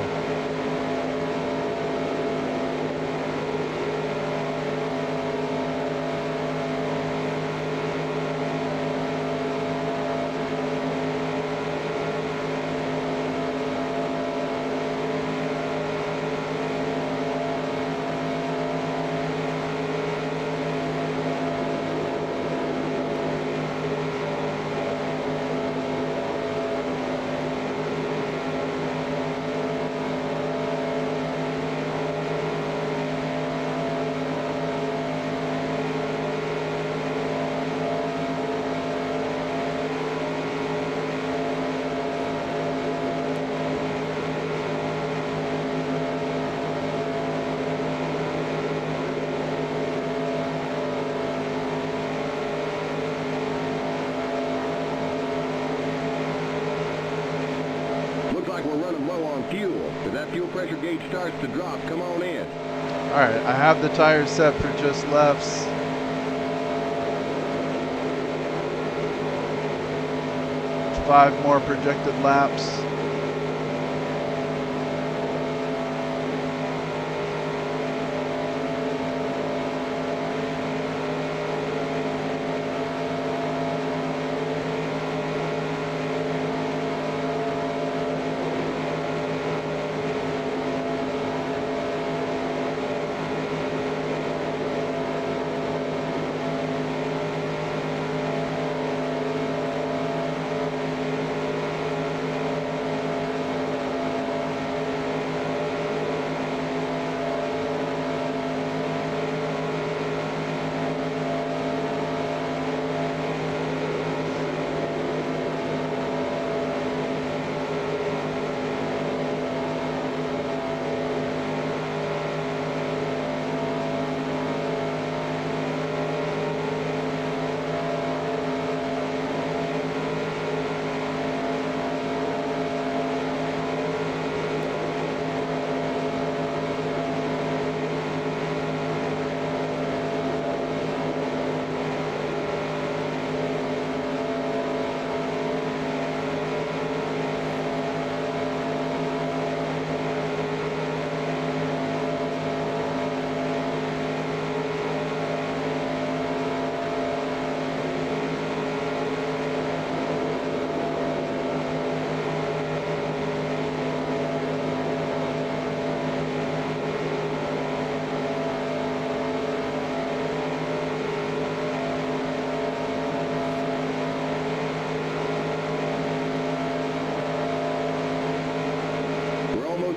We're running low on fuel. If that fuel pressure gauge starts to drop, come on in. All right, I have the tires set for just lefts. 5 more projected laps.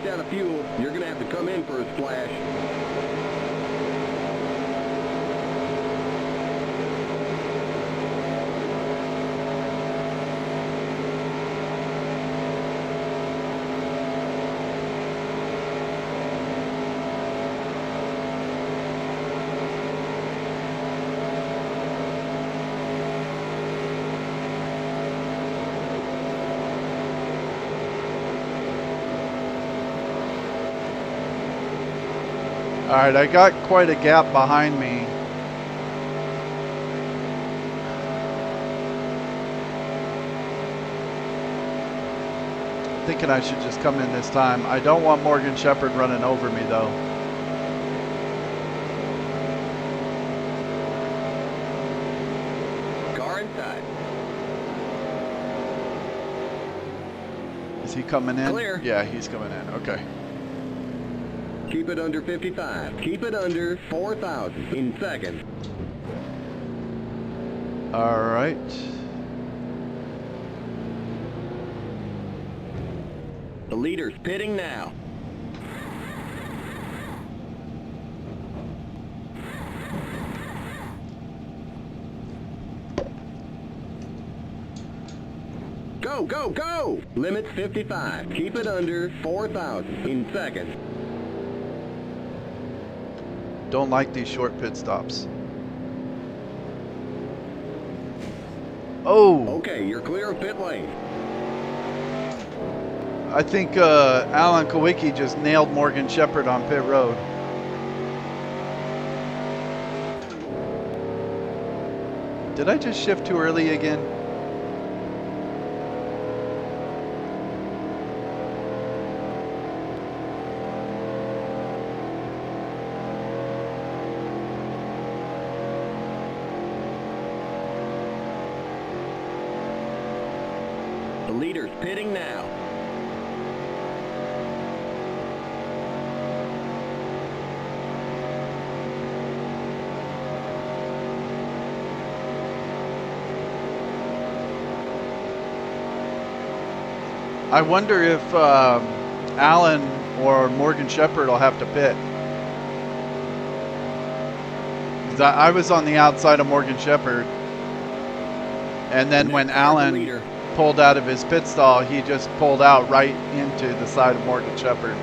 Out of fuel, you're going to have to come in for a splash. All right, I got quite a gap behind me. Thinking I should just come in this time. I don't want Morgan Shepherd running over me though. Car inside. Is he coming in? Clear. Yeah, he's coming in. Okay. Keep it under 55. Keep it under 4,000 in seconds. All right. The leader's pitting now. Go, go, go! Limit 55. Keep it under 4,000 in seconds. Don't like these short pit stops. Oh! Okay, you're clear of pit lane. I think Alan Kowicki just nailed Morgan Shepherd on pit road. Did I just shift too early again? leader's pitting now. I wonder if Allen or Morgan Shepherd will have to pit. 'Cause I was on the outside of Morgan Shepherd, and then when Allen pulled out of his pit stall, he just pulled out right into the side of Morgan Shepherd.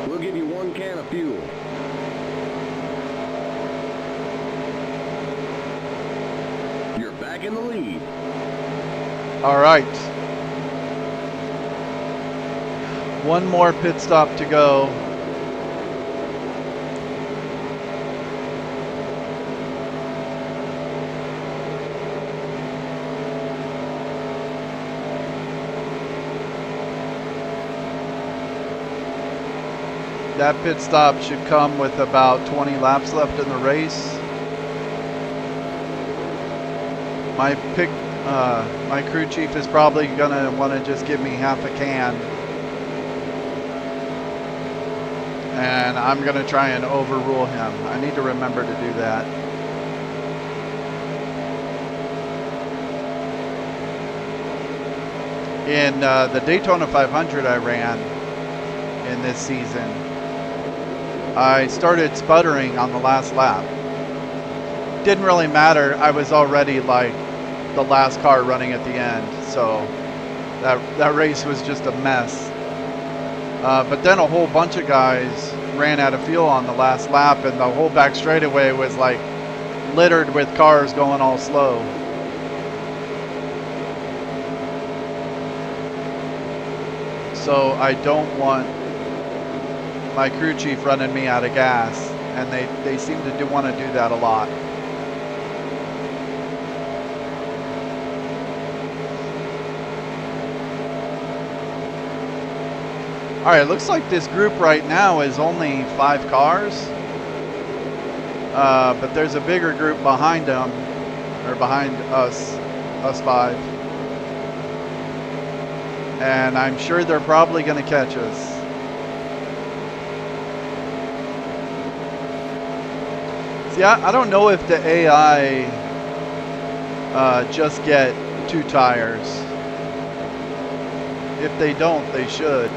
We'll give you 1 can of fuel. You're back in the lead. All right. One more pit stop to go. That pit stop should come with about 20 laps left in the race. My crew chief is probably gonna want to just give me half a can, and I'm gonna try and overrule him. I need to remember to do that. In the Daytona 500 I ran in this season, I started sputtering on the last lap. Didn't really matter. I was already like the last car running at the end, so that race was just a mess. But then a whole bunch of guys ran out of fuel on the last lap, and the whole back straightaway was like littered with cars going all slow. So I don't want my crew chief running me out of gas, and they seem to want to do that a lot. All right, it looks like this group right now is only 5 cars, but there's a bigger group behind them, or behind us 5. And I'm sure they're probably going to catch us. See, I don't know if the AI just get 2 tires. If they don't, they should.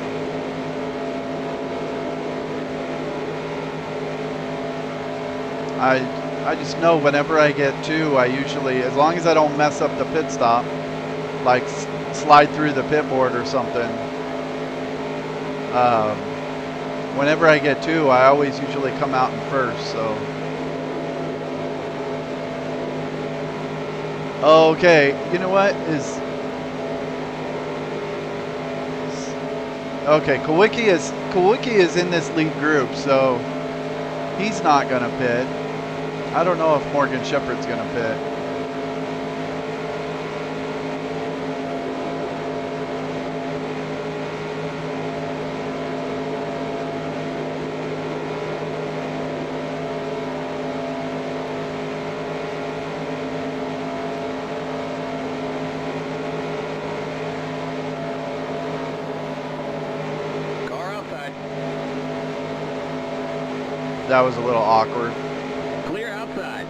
I just know whenever I get 2, I usually, as long as I don't mess up the pit stop, like slide through the pit board or something, whenever I get 2, I always usually come out in first. So okay, you know what okay, Kawicki is in this lead group, so he's not gonna pit. I don't know if Morgan Shepherd's gonna pit. That was a little awkward. Clear outside.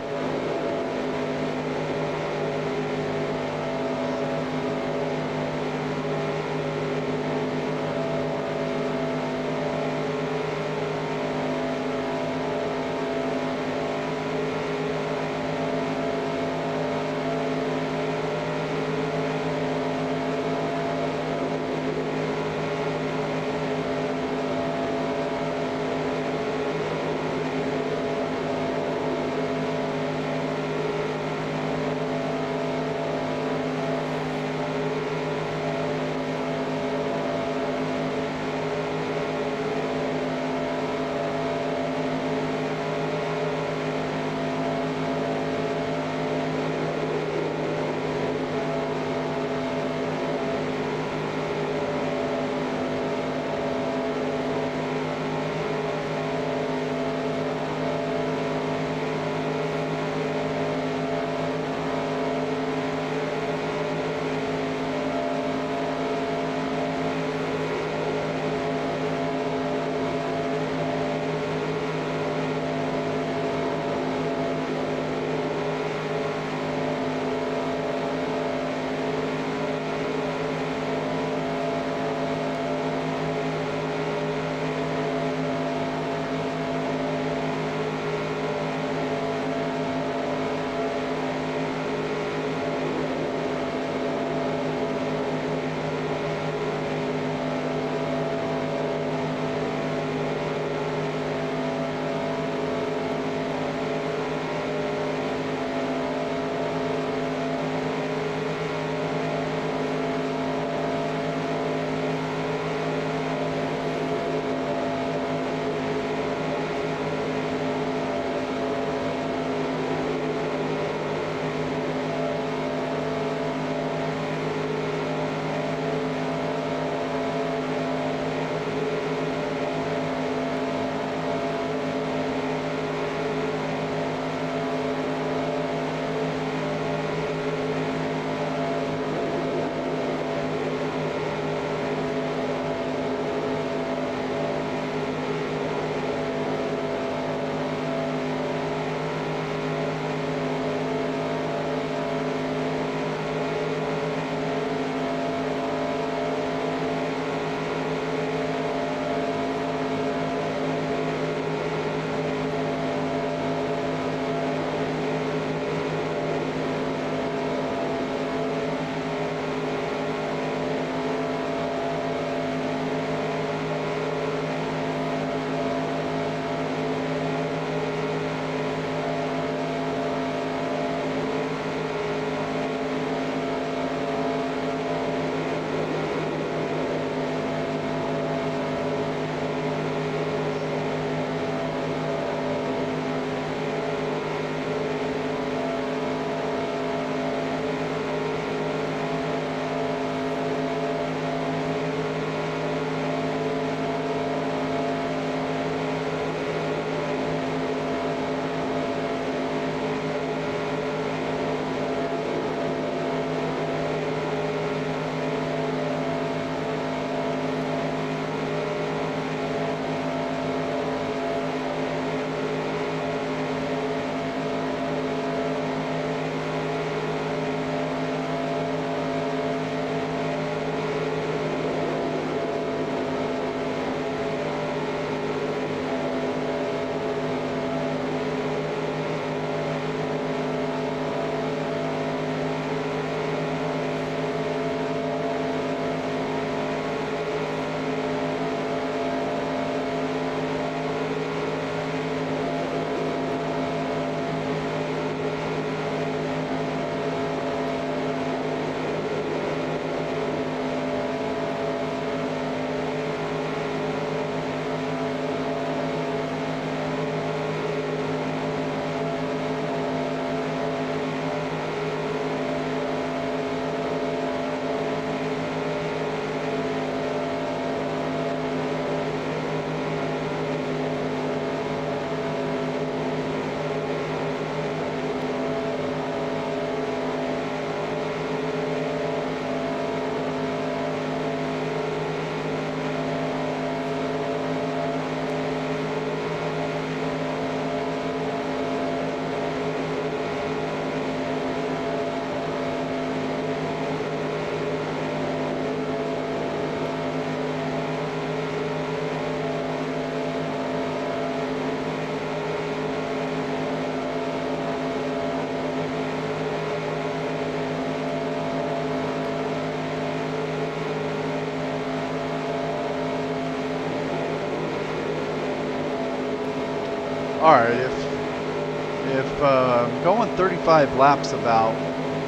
All right, if I'm going 35 laps about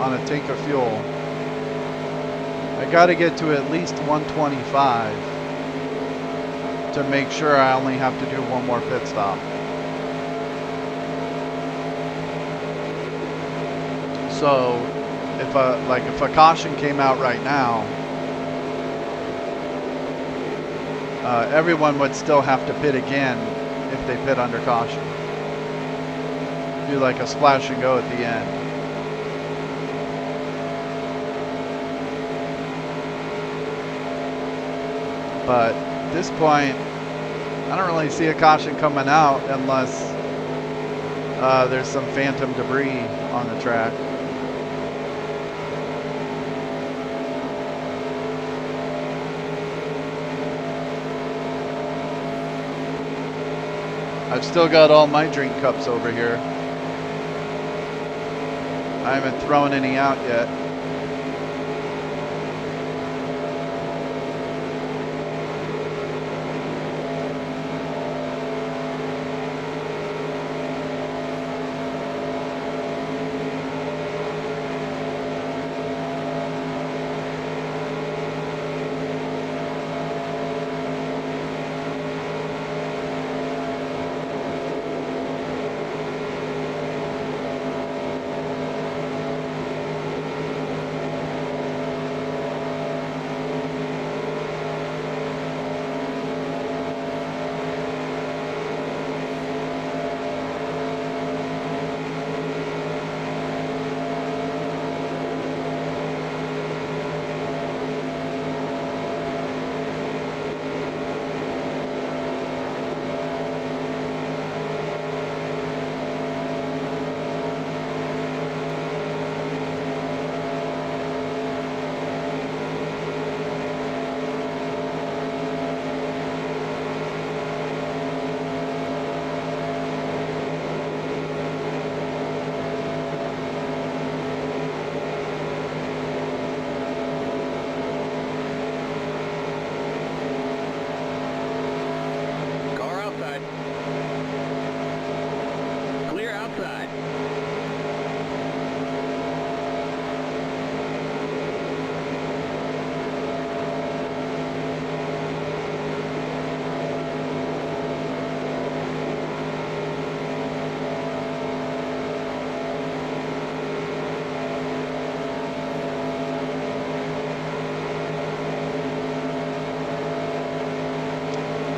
on a tank of fuel, I got to get to at least 125 to make sure I only have to do one more pit stop. So if a caution came out right now, everyone would still have to pit again if they pit under caution. Do like a splash and go at the end. But at this point, I don't really see a caution coming out unless there's some phantom debris on the track. I've still got all my drink cups over here. I haven't thrown any out yet.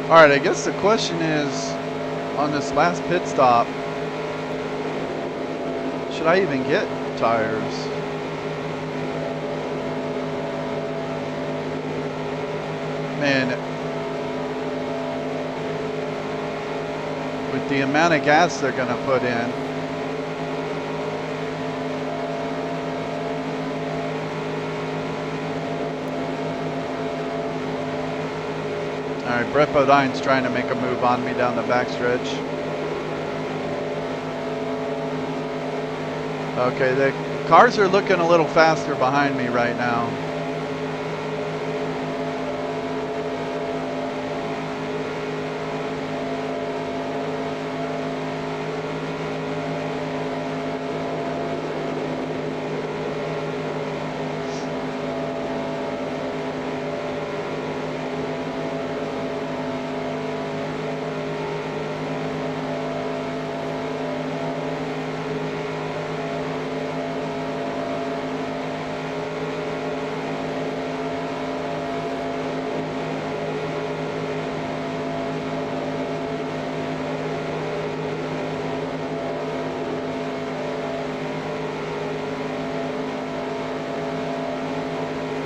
All right, I guess the question is, on this last pit stop, should I even get tires? Man, with the amount of gas they're gonna put in, all right, Brett Bodine's trying to make a move on me down the backstretch. Okay, the cars are looking a little faster behind me right now.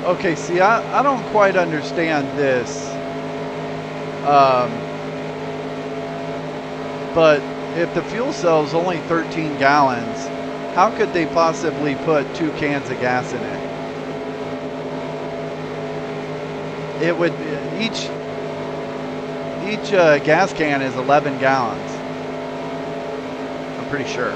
Okay, see, I don't quite understand this. But if the fuel cell is only 13 gallons, how could they possibly put 2 cans of gas in it? It would, each gas can is 11 gallons. I'm pretty sure.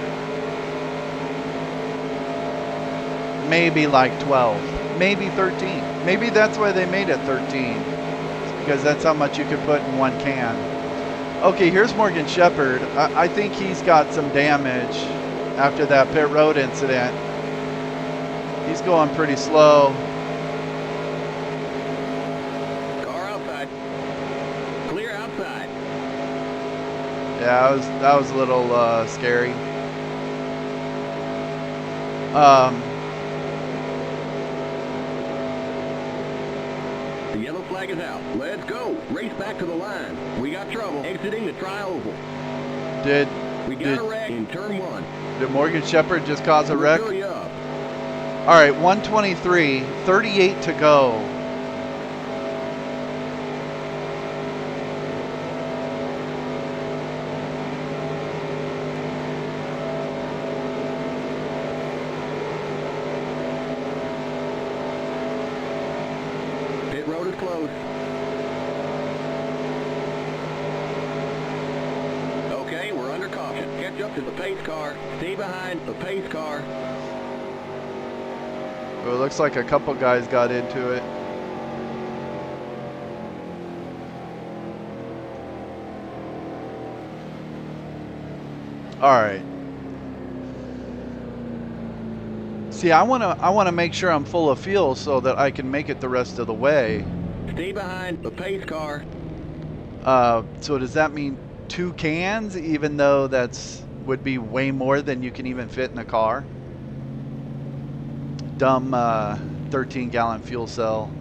Maybe like 12. Maybe 13. Maybe that's why they made it 13. Because that's how much you could put in one can. Okay, here's Morgan Shepherd. I think he's got some damage after that pit road incident. He's going pretty slow. Car outside. Clear outside. Yeah, that was a little scary. The yellow flag is out. Let's go. Race back to the line. We got trouble exiting the tri-oval. We got a wreck in turn 1. Did Morgan Shepherd just cause a We'll wreck? fill you up. All right, 123, 38 to go. Pit road is closed. Okay, we're under caution. Catch up to the pace car. Stay behind the pace car. Well, it looks like a couple guys got into it. All right. See, I want to make sure I'm full of fuel so that I can make it the rest of the way. Stay behind the pace car. So does that mean 2 cans, even though would be way more than you can even fit in a car? Dumb 13-gallon fuel cell.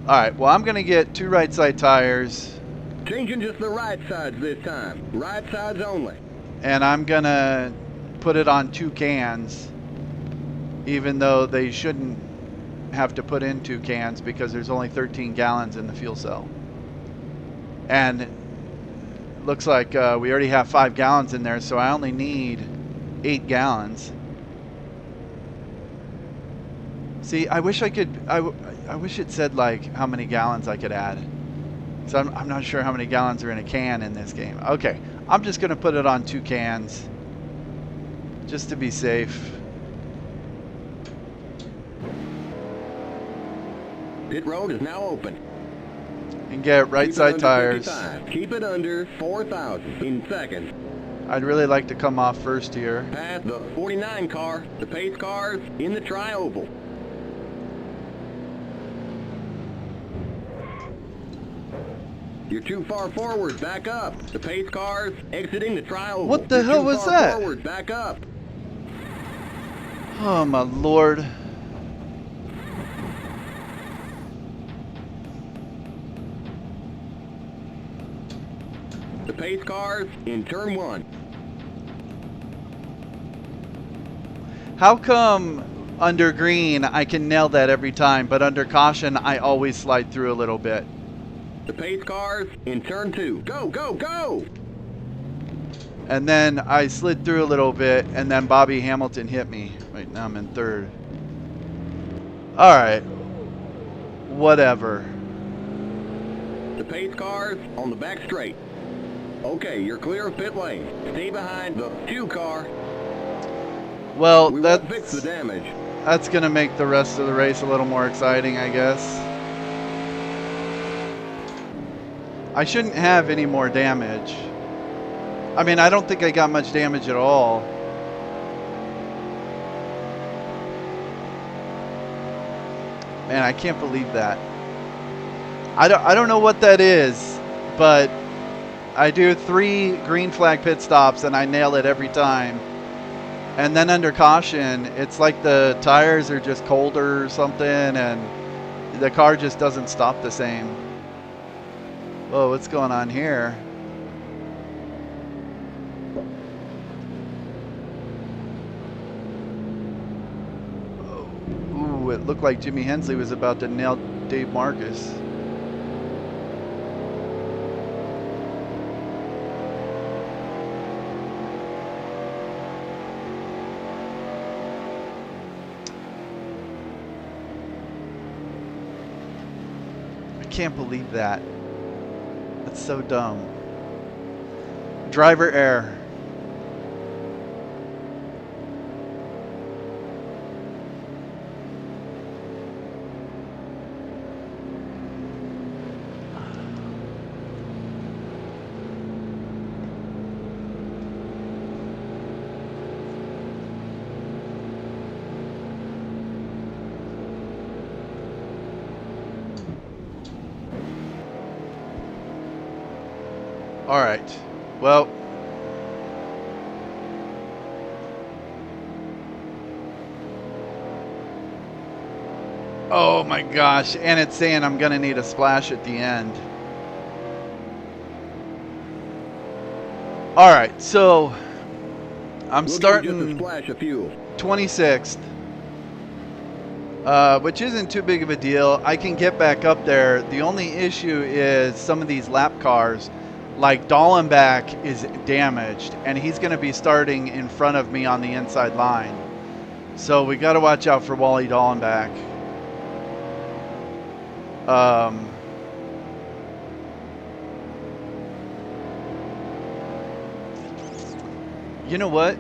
All right, well, I'm going to get 2 right side tires. Changing just the right sides this time. Right sides only. And I'm going to put it on 2 cans, even though they shouldn't have to put in 2 cans because there's only 13 gallons in the fuel cell. And looks like we already have 5 gallons in there, so I only need 8 gallons. See, I wish I could, I wish it said like how many gallons I could add. So I'm not sure how many gallons are in a can in this game. Okay, I'm just gonna put it on 2 cans, just to be safe. Pit road is now open. And get right side tires. 55. Keep it under 4,000 in seconds. I'd really like to come off first here. Past the 49 car, the pace cars in the tri-oval. You're too far forward, back up. The pace cars exiting the tri-oval. What the hell was that? Forward, back up. Oh my lord. The pace cars in turn 1. How come under green I can nail that every time, but under caution I always slide through a little bit? The pace cars in turn 2. Go, go, go! And then I slid through a little bit, and then Bobby Hamilton hit me. Wait, now I'm in third. Alright. Whatever. The pace cars on the back straight. Okay, you're clear of pit lane. Stay behind the 2 car. Well, We won't fix the damage. that's going to make the rest of the race a little more exciting, I guess. I shouldn't have any more damage. I mean, I don't think I got much damage at all. Man, I can't believe that. I don't know what that is, but I do 3 green flag pit stops and I nail it every time. And then under caution, it's like the tires are just colder or something and the car just doesn't stop the same. Whoa, what's going on here? Ooh, it looked like Jimmy Hensley was about to nail Dave Marcus. I can't believe that. That's so dumb. Driver error. All right. Well, oh my gosh, and it's saying I'm gonna need a splash at the end. All right, so I'm starting just a splash of fuel. 26th, which isn't too big of a deal. I can get back up there. The only issue is some of these lap cars, like Dallenbach is damaged, and he's going to be starting in front of me on the inside line. So we got to watch out for Wally Dallenbach. You know what?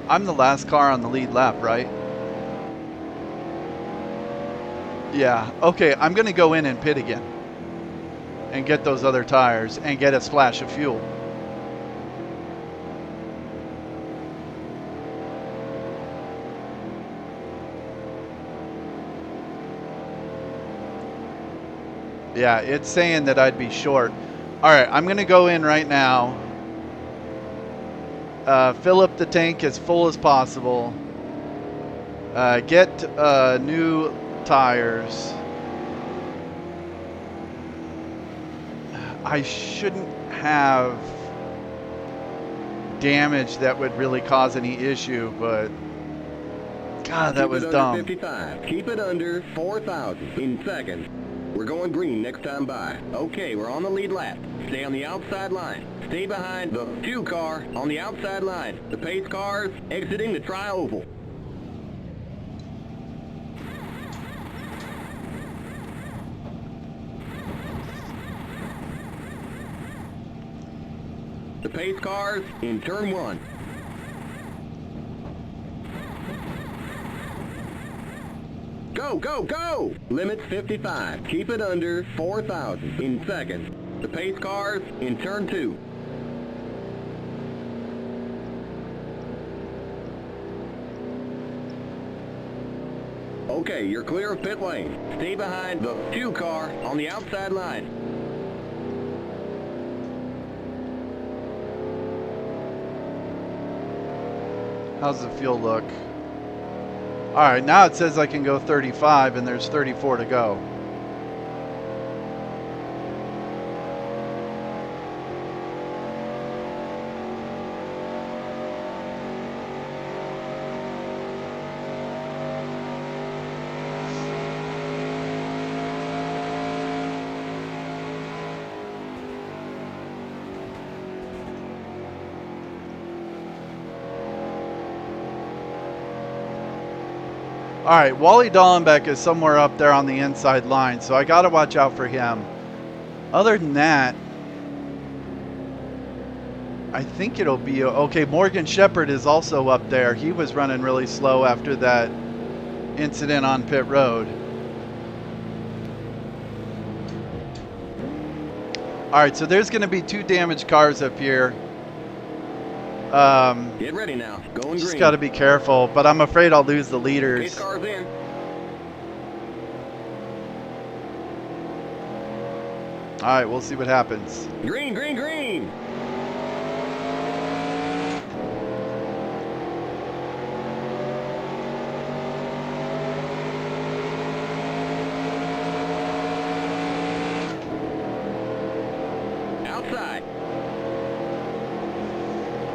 I'm the last car on the lead lap, right? Yeah. Okay, I'm going to go in and pit again and get those other tires and get a splash of fuel. Yeah, it's saying that I'd be short. All right, I'm going to go in right now. Fill up the tank as full as possible. Get new tires. I shouldn't have damage that would really cause any issue, but God, that was dumb. 55. Keep it under 4,000 in seconds. We're going green next time by. Okay, we're on the lead lap. Stay on the outside line. Stay behind the 2 car on the outside line. The pace cars exiting the tri-oval. The pace cars in turn 1. Go, go, go! Limits 55. Keep it under 4,000 in seconds. The pace cars in turn 2. Okay, you're clear of pit lane. Stay behind the 2 car on the outside line. How's the fuel look? All right, now it says I can go 35 and there's 34 to go. All right, Wally Dallenbach is somewhere up there on the inside line, so I got to watch out for him. Other than that, I think it'll be okay. Morgan Shepherd is also up there. He was running really slow after that incident on pit road. All right, so there's going to be 2 damaged cars up here. Get ready now. Going just green. got to be careful, but I'm afraid I'll lose the leaders. Pace cars in. All right, we'll see what happens. Green, green, green. Outside.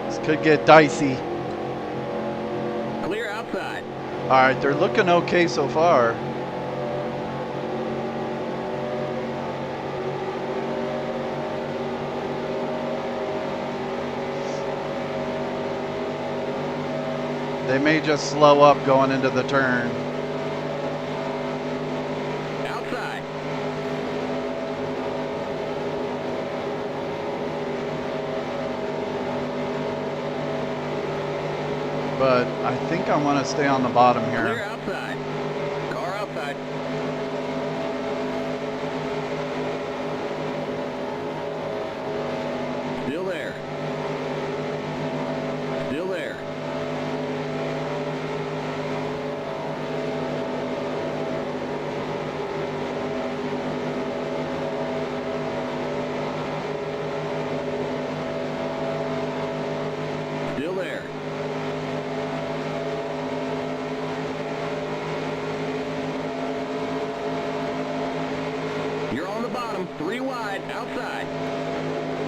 This could get dicey. Clear outside. All right, they're looking okay so far. They may just slow up going into the turn. Outside. But I think I want to stay on the bottom Clear here. outside. Car outside. Still there. Still there. 3 wide, outside.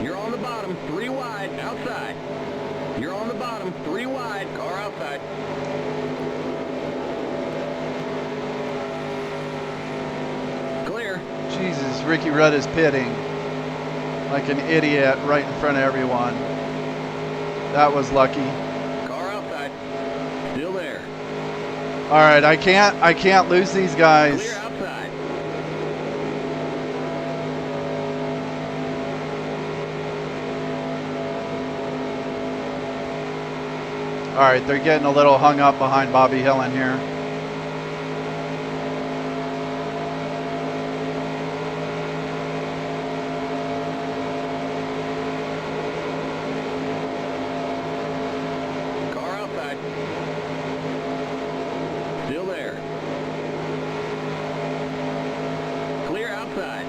You're on the bottom, 3 wide, outside. You're on the bottom, 3 wide, car outside. Clear. Jesus, Ricky Rudd is pitting like an idiot right in front of everyone. That was lucky. Car outside. Still there. All right, I can't lose these guys. Clear outside. All right, they're getting a little hung up behind Bobby Hillin here. Car outside. Still there. Clear outside.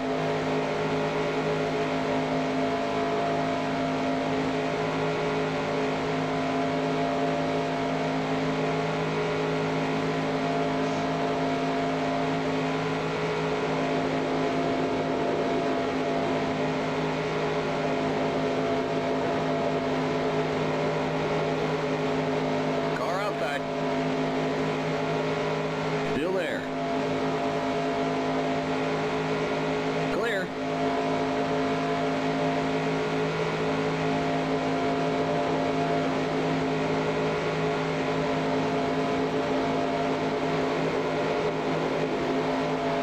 Car outside. Still there. Clear.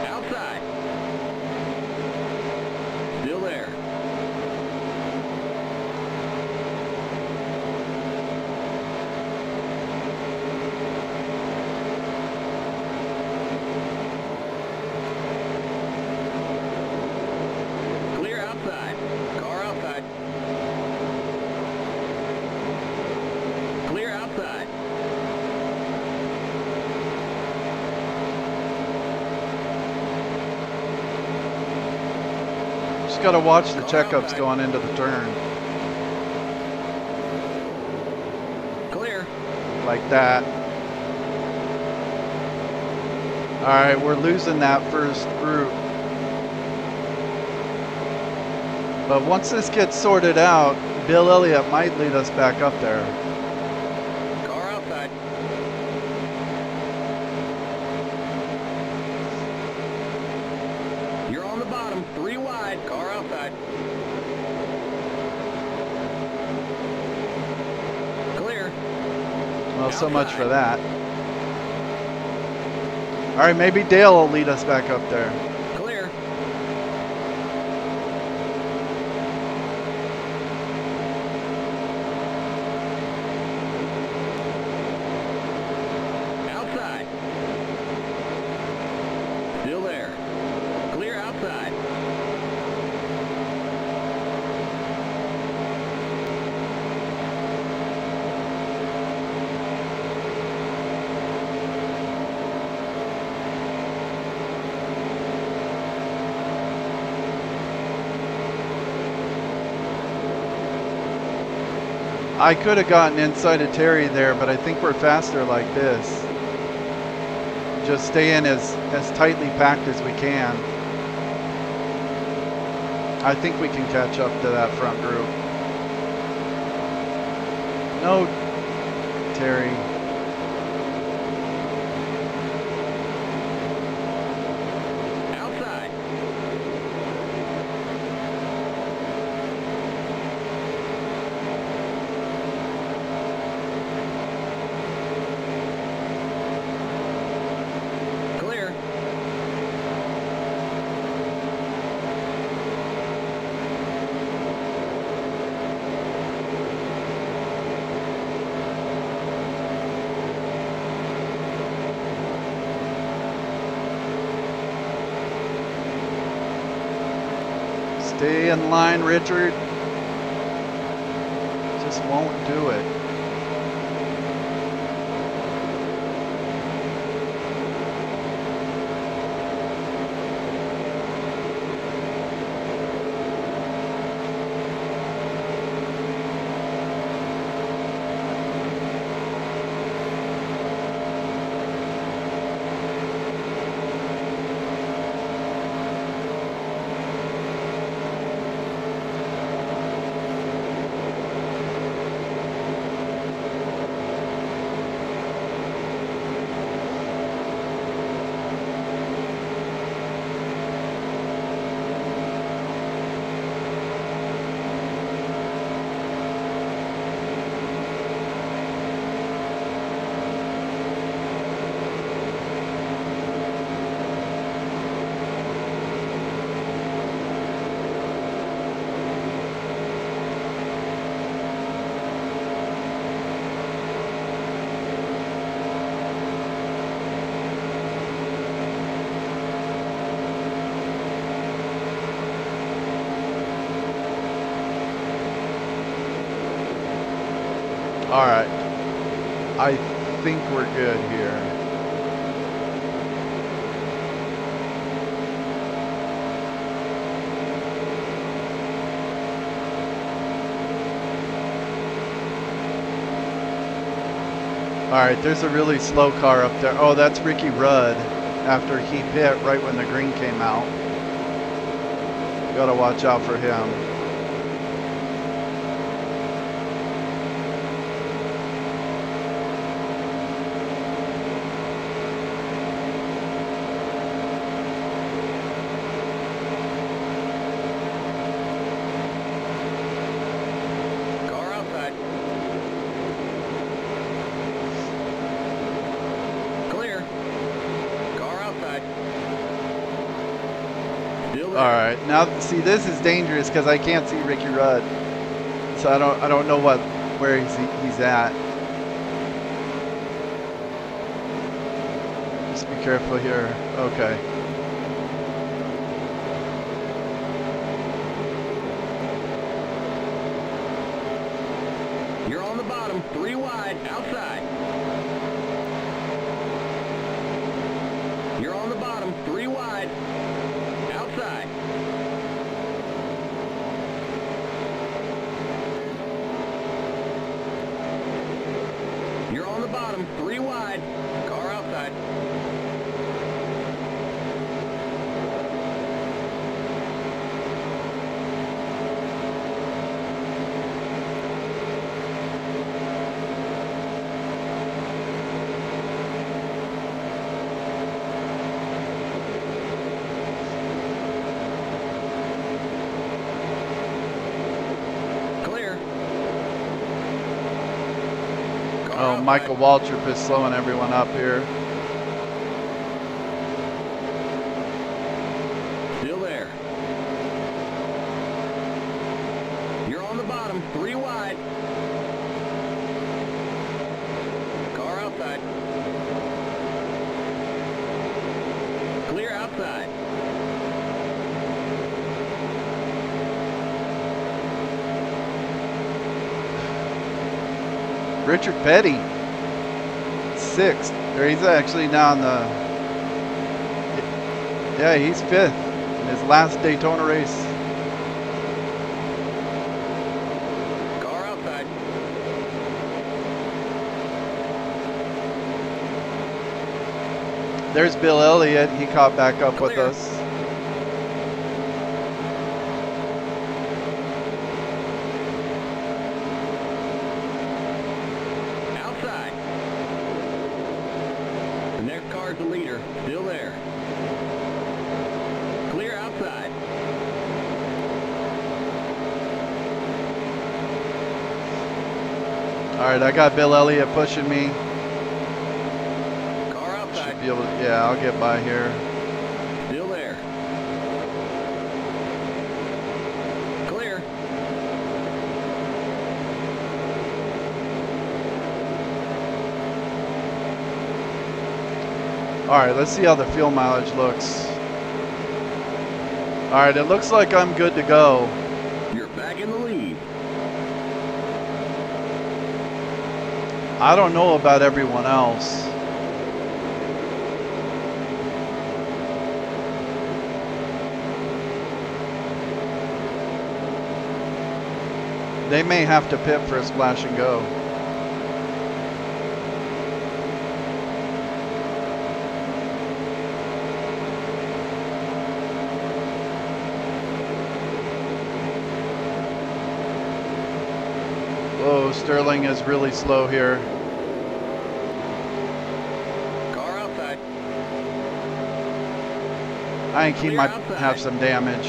Outside. Still there. Clear outside. Car outside. Clear outside. Just got to watch the checkups going into the turn. Clear. Like that. All right, we're losing that first group. But once this gets sorted out, Bill Elliott might lead us back up there. Car outside. You're on the bottom, 3 wide, car outside. Clear. Well, so much for that. All right, maybe Dale will lead us back up there. Clear. Outside. Still there. Clear outside. I could have gotten inside of Terry there, but I think we're faster like this. Just stay in as tightly packed as we can. I think we can catch up to that front group. No, Terry. Outside. Clear. Stay in line, Richard. Just won't do it. All right. I think we're good here. All right, there's a really slow car up there. Oh, that's Ricky Rudd after he pit right when the green came out. You gotta watch out for him. Car outside. Clear. Car outside. Still there. All right, now see this is dangerous because I can't see Ricky Rudd, so I don't know where he's at. Just be careful here. Okay. You're on the bottom, 3 wide, outside. You're on the bottom, 3 wide, outside. You're on the bottom, 3 wide, car outside. Clear. Car Oh, outside. Michael Waltrip is slowing everyone up here. Still there. You're on the bottom, 3 wide. Car outside. Clear outside. Richard Petty, 6th. Or he's actually now in the. Yeah, he's 5th in his last Daytona race. Car outside. There's Bill Elliott. He caught back up with Clear. us. Outside. The next car's the leader. Still there. Clear outside. All right, I got Bill Elliott pushing me. Car outside. Should be able to, yeah, I'll get by here. Still there. Clear. All right, let's see how the fuel mileage looks. All right, it looks like I'm good to go. You're back in the lead. I don't know about everyone else. They may have to pit for a splash and go. Whoa, Sterling is really slow here. Car outside. I think he Clear might outside. have some damage.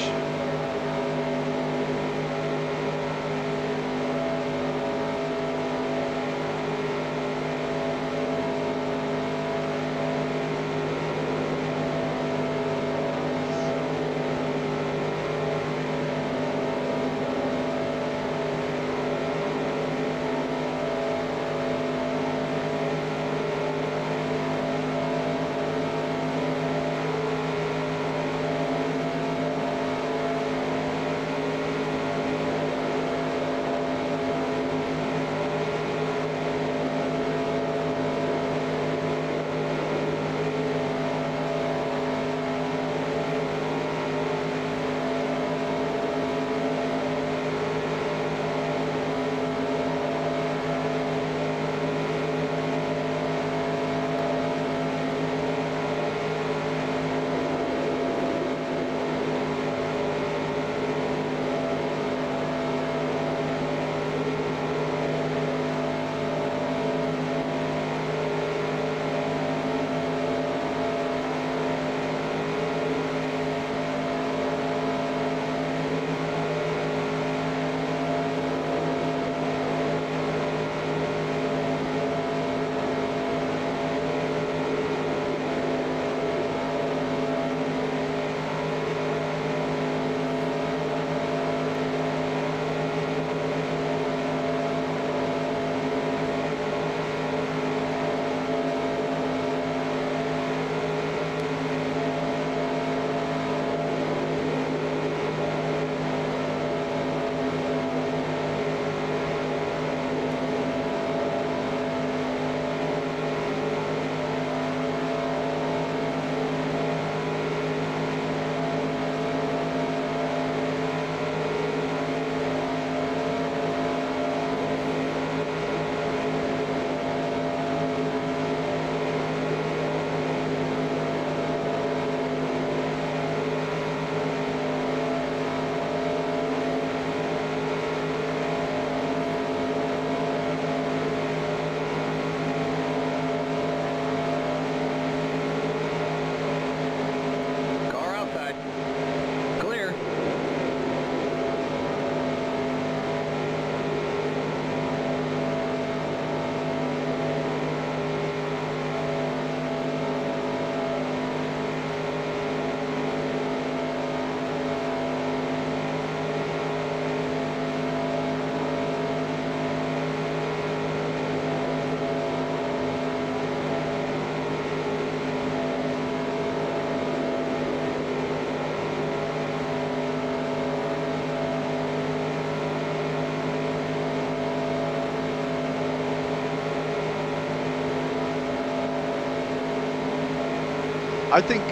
I think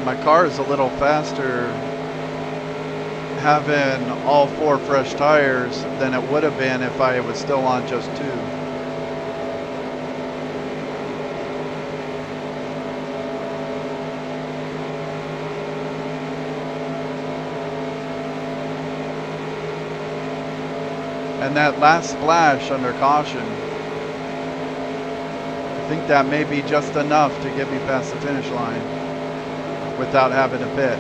my car is a little faster having all 4 fresh tires than it would have been if I was still on just 2. And that last splash under caution, I think that may be just enough to get me past the finish line without having to pit.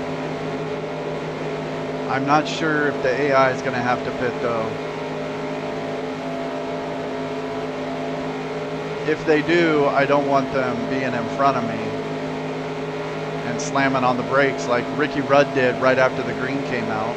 I'm not sure if the AI is going to have to pit though. If they do, I don't want them being in front of me and slamming on the brakes like Ricky Rudd did right after the green came out.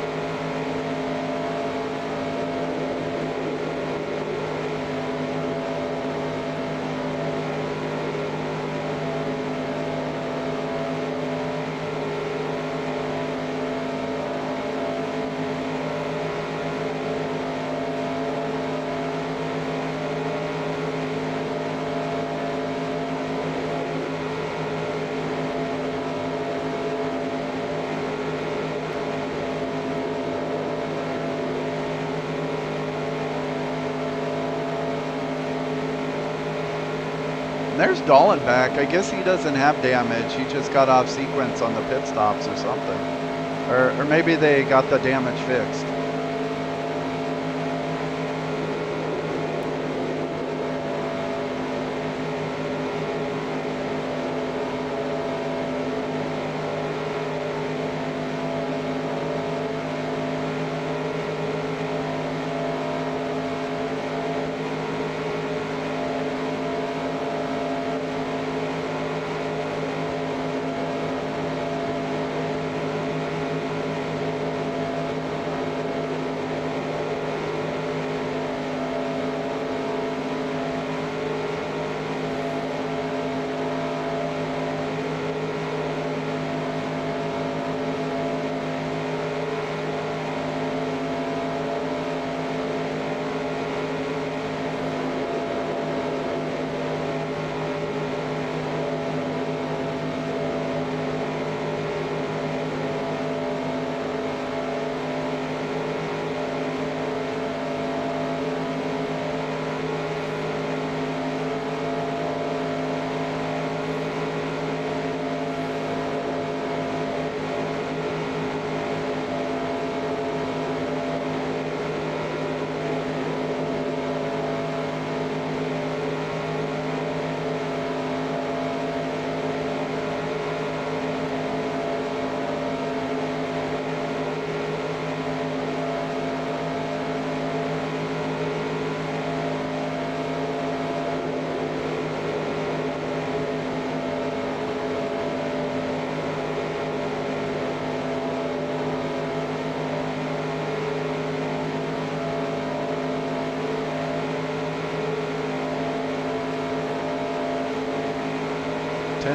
There's Dolan back. I guess he doesn't have damage. He just got off sequence on the pit stops or something. Or maybe they got the damage fixed.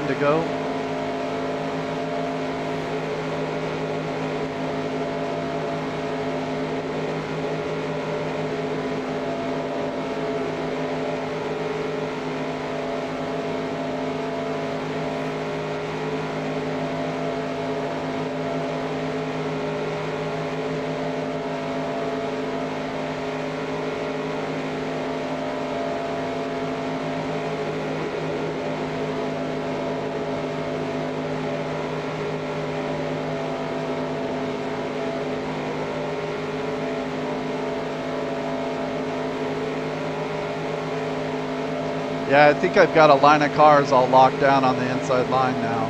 To go. Yeah, I think I've got a line of cars all locked down on the inside line now.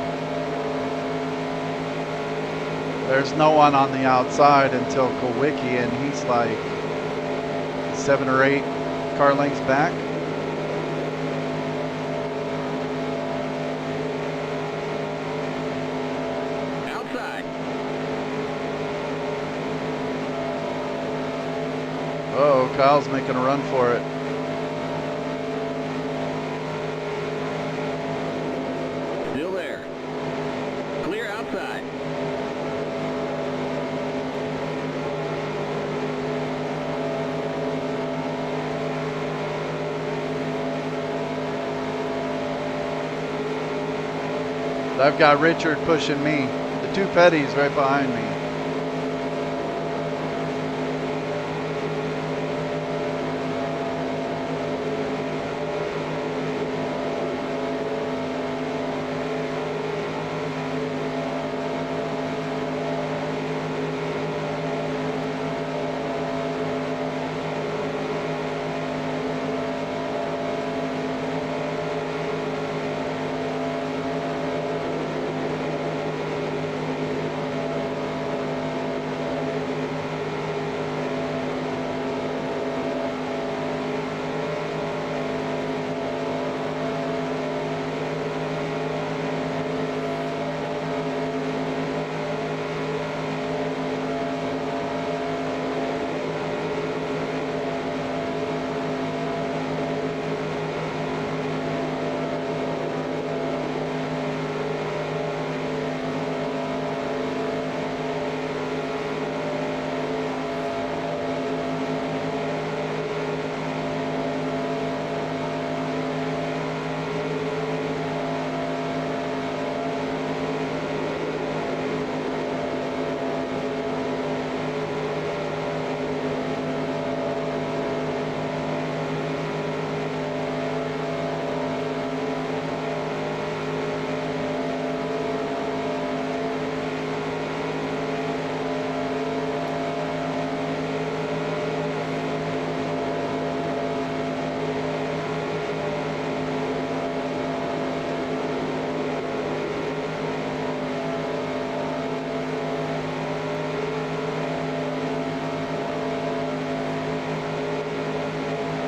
There's no one on the outside until Kowicki, and he's like 7 or 8 car lengths back. Outside. Oh, Kyle's making a run for it. Still there. Clear outside. I've got Richard pushing me. The two Petties right behind me.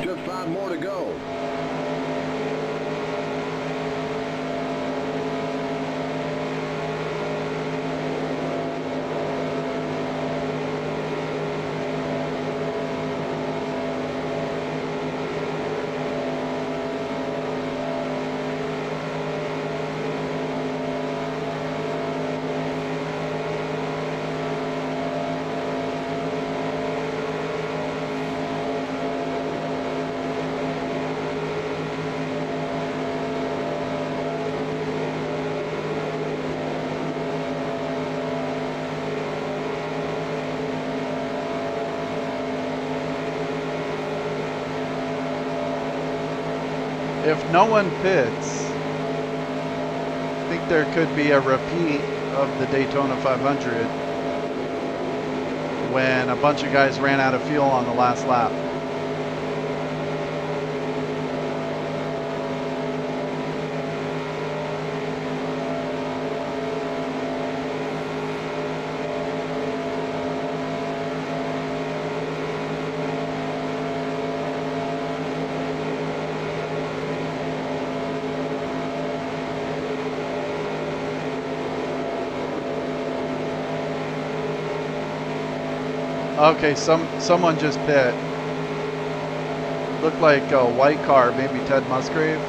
Just 5 more to go. If no one pits, I think there could be a repeat of the Daytona 500 when a bunch of guys ran out of fuel on the last lap. Okay, someone just pit. Looked like a white car, maybe Ted Musgrave.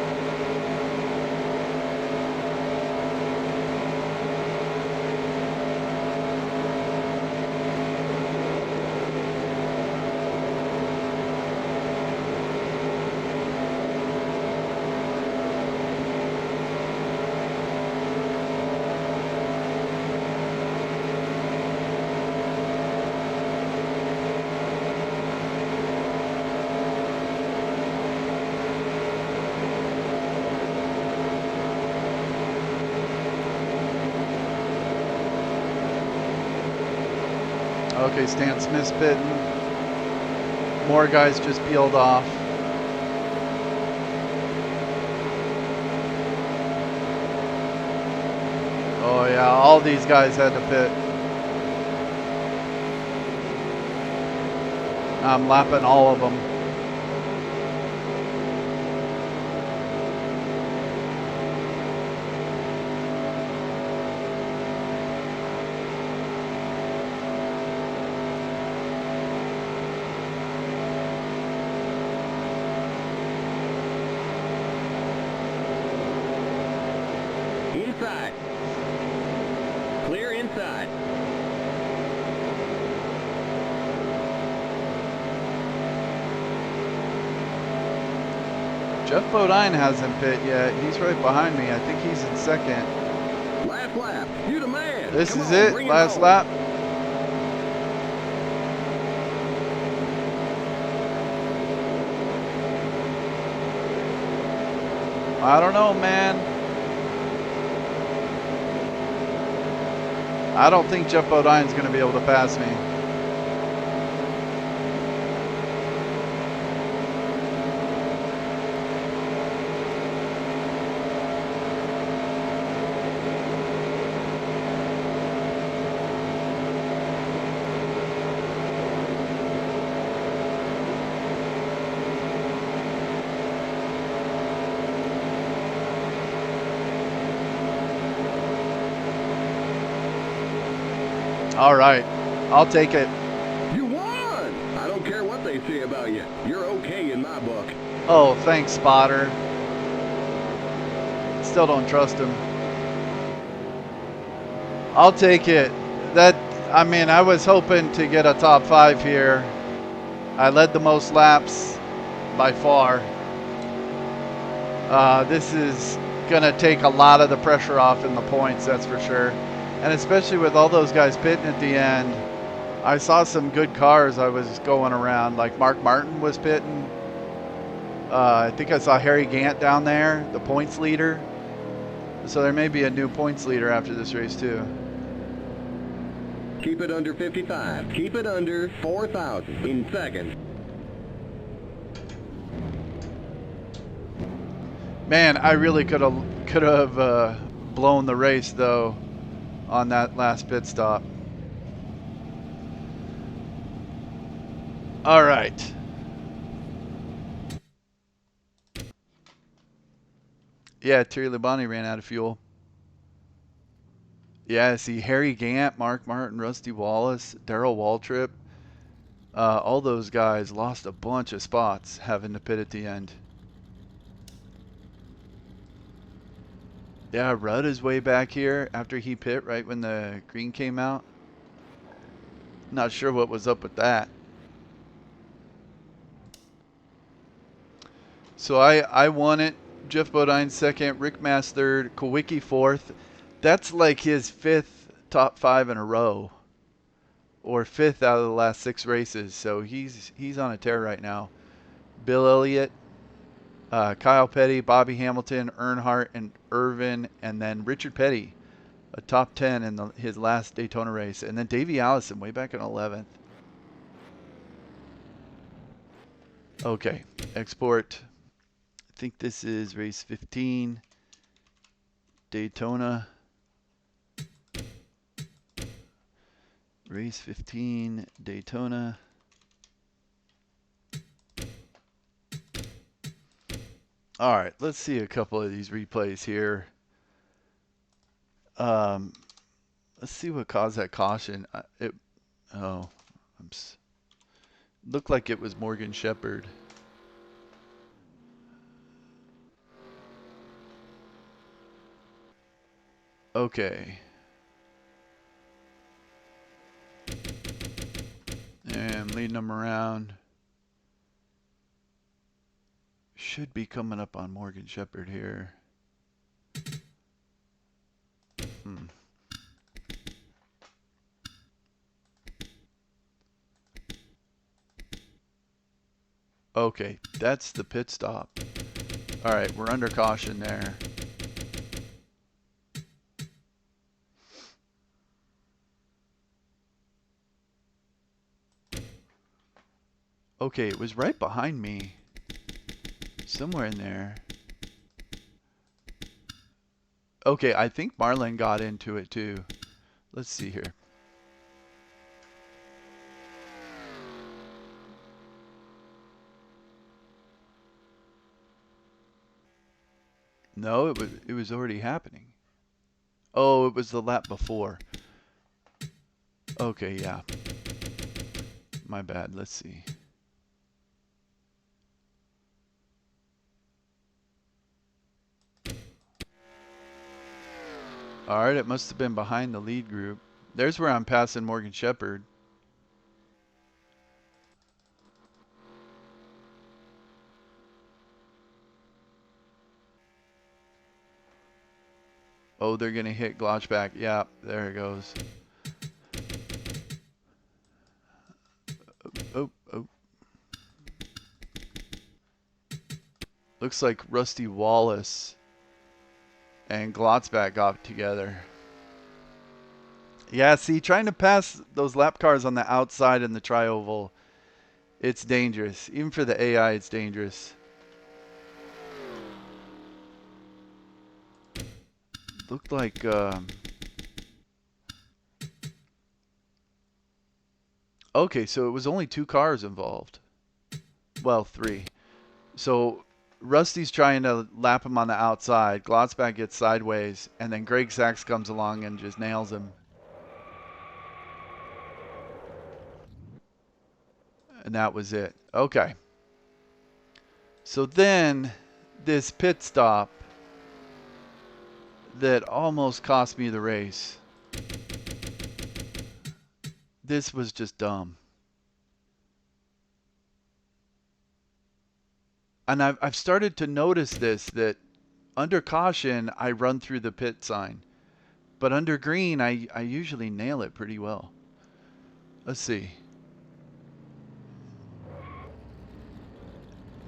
Okay, Stan Smith's pitting. More guys just peeled off. Oh yeah, all these guys had to pit. I'm lapping all of them. Inside. Clear inside. Jeff Bodine hasn't pit yet. He's right behind me. I think he's in second. Last lap. You the man. This Come is on, it. bring Last home. lap. I don't know, man. I don't think Jeff Bodine's going to be able to pass me. All right, I'll take it. You won! I don't care what they say about you. You're okay in my book. Oh, thanks, spotter. Still don't trust him. I'll take it. I mean, I was hoping to get a top 5 here. I led the most laps by far. This is gonna take a lot of the pressure off in the points, that's for sure. And especially with all those guys pitting at the end, I saw some good cars I was going around. Like Mark Martin was pitting. I think I saw Harry Gant down there, the points leader. So there may be a new points leader after this race too. Keep it under 55. Keep it under 4,000 in second. Man, I really could have blown the race though on that last pit stop. All right. Yeah, Terry Labonte ran out of fuel. Yeah, see Harry Gant, Mark Martin, Rusty Wallace, Darrell Waltrip, all those guys lost a bunch of spots having to pit at the end. Yeah, Rudd is way back here after he pit right when the green came out. Not sure what was up with that. So I won it. Jeff Bodine second, Rick Mass third, Kowicki fourth. That's like his 5th top 5 in a row, or 5th out of the last 6 races. So he's on a tear right now. Bill Elliott, Kyle Petty, Bobby Hamilton, Earnhardt, and Irvin, and then Richard Petty, a top 10 in his last Daytona race, and then Davey Allison way back in 11th. Okay, export. I think this is race 15, Daytona. Race 15, Daytona. All right, let's see a couple of these replays here. Let's see what caused that caution. Looked like it was Morgan Shepherd. Okay. And leading them around. Should be coming up on Morgan Shepherd here. Okay, that's the pit stop. All right, we're under caution there. Okay, it was right behind me. Somewhere in there. Okay, I think Marlin got into it too. Let's see here. No, it was already happening. Oh, it was the lap before. Okay, yeah. My bad. Let's see. All right, it must have been behind the lead group. There's where I'm passing Morgan Shepherd. Oh, they're going to hit Glotchback. Yeah, there it goes. Oh, oh. Looks like Rusty Wallace and Glotzback got together. Yeah, see, trying to pass those lap cars on the outside in the tri-oval, it's dangerous. Even for the AI, it's dangerous. Looked like... okay, so it was only 2 cars involved. Well, 3. So Rusty's trying to lap him on the outside. Glotzback gets sideways, and then Greg Sachs comes along and just nails him. And that was it. Okay. So then this pit stop that almost cost me the race. This was just dumb. And I've started to notice this, that under caution, I run through the pit sign. But under green, I usually nail it pretty well. Let's see.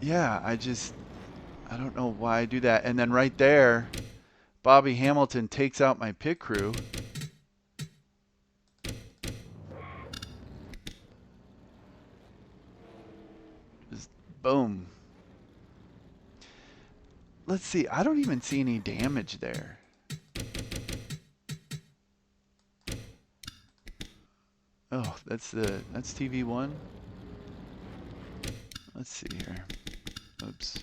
Yeah, I don't know why I do that. And then right there, Bobby Hamilton takes out my pit crew. Just boom. Let's see. I don't even see any damage there. Oh, that's TV1. Let's see here. Oops.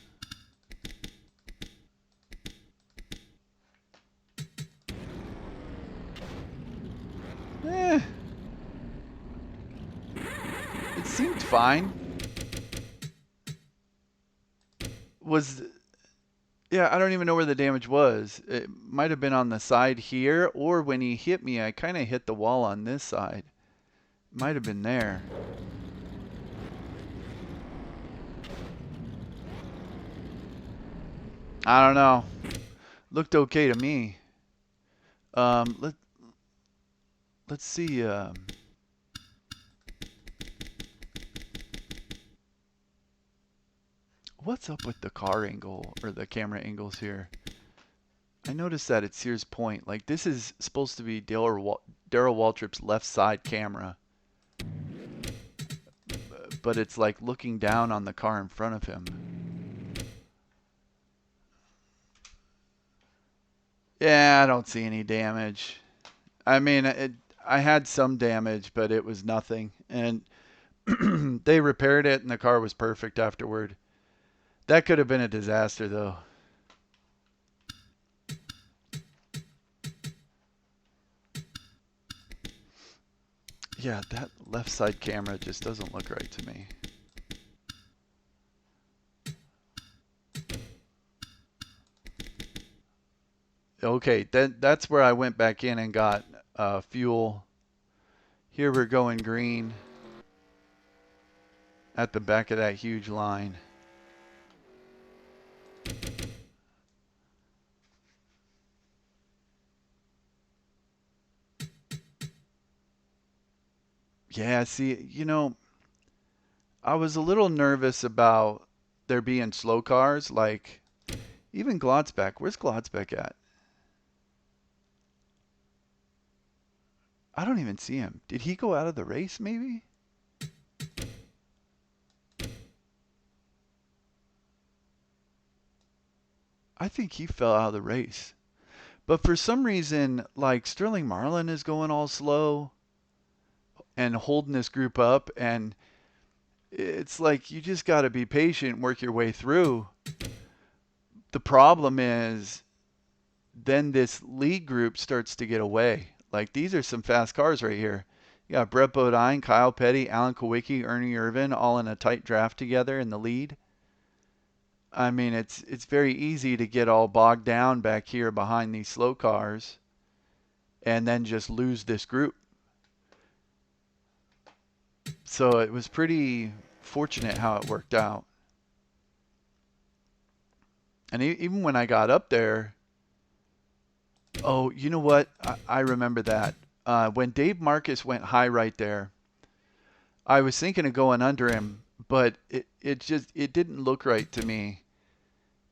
It seemed fine. Yeah, I don't even know where the damage was. It might have been on the side here, or when he hit me, I kind of hit the wall on this side. Might have been there. I don't know. Looked okay to me. Let's see. What's up with the car angle or the camera angles here? I noticed that at Sears Point. Like, this is supposed to be Darrell Waltrip's left side camera, but it's like looking down on the car in front of him. Yeah, I don't see any damage. I mean, I had some damage, but it was nothing. And they repaired it, and the car was perfect afterward. That could have been a disaster, though. Yeah, that left side camera just doesn't look right to me. Okay, that's where I went back in and got fuel. Here we're going green at the back of that huge line. Yeah, see, you know, I was a little nervous about there being slow cars, like even Glotzback. Where's Glotzback at? I don't even see him. Did he go out of the race, maybe? I think he fell out of the race. But for some reason, like Sterling Marlin is going all slow and holding this group up, and it's like you just got to be patient and work your way through. The problem is then this lead group starts to get away. Like, these are some fast cars right here. You got Brett Bodine, Kyle Petty, Alan Kowicki, Ernie Irvin all in a tight draft together in the lead. I mean, it's very easy to get all bogged down back here behind these slow cars and then just lose this group. So it was pretty fortunate how it worked out. And even when I got up there, Oh, you know what? I remember that. When Dave Marcus went high right there, I was thinking of going under him, but it didn't look right to me.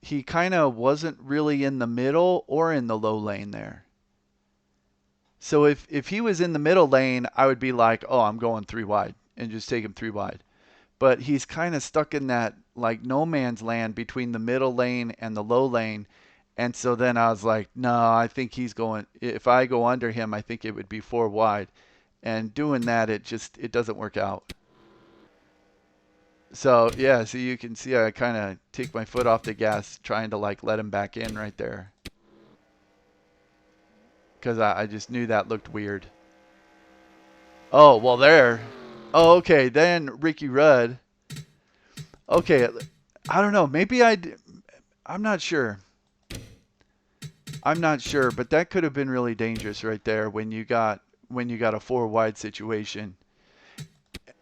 He kind of wasn't really in the middle or in the low lane there. So if he was in the middle lane, I would be like, oh, I'm going three wide and just take him three wide. But he's kind of stuck in that like no man's land between the middle lane and the low lane. And so then I was like, no, I think he's going, if I go under him, I think it would be four wide. And doing that, it doesn't work out. So yeah, so you can see I kind of take my foot off the gas trying to like let him back in right there. Because I just knew that looked weird. Oh, well there. Oh, okay, then Ricky Rudd. Okay, I don't know. I'm not sure. I'm not sure, but that could have been really dangerous right there when you got a four wide situation.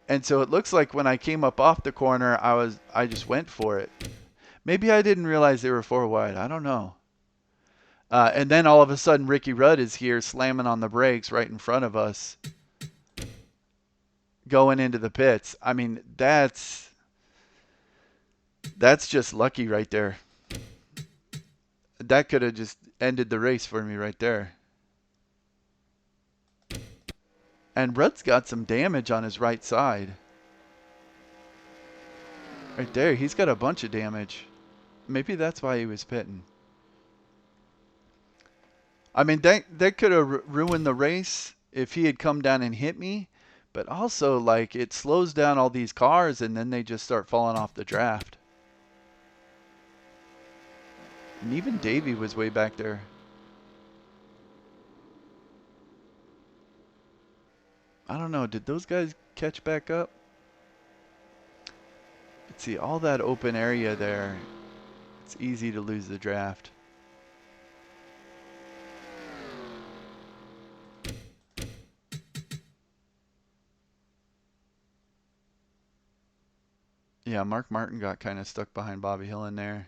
And so it looks like when I came up off the corner, I just went for it. Maybe I didn't realize they were four wide. I don't know. And then all of a sudden, Ricky Rudd is here slamming on the brakes right in front of us, going into the pits. I mean, that's just lucky right there. That could have just ended the race for me right there. And Rudd's got some damage on his right side. Right there, he's got a bunch of damage. Maybe that's why he was pitting. I mean, that could have ruined the race if he had come down and hit me. But also, like, it slows down all these cars, and then they just start falling off the draft. And even Davey was way back there. I don't know. Did those guys catch back up? Let's see, all that open area there. It's easy to lose the draft. Yeah, Mark Martin got kind of stuck behind Bobby Hill in there.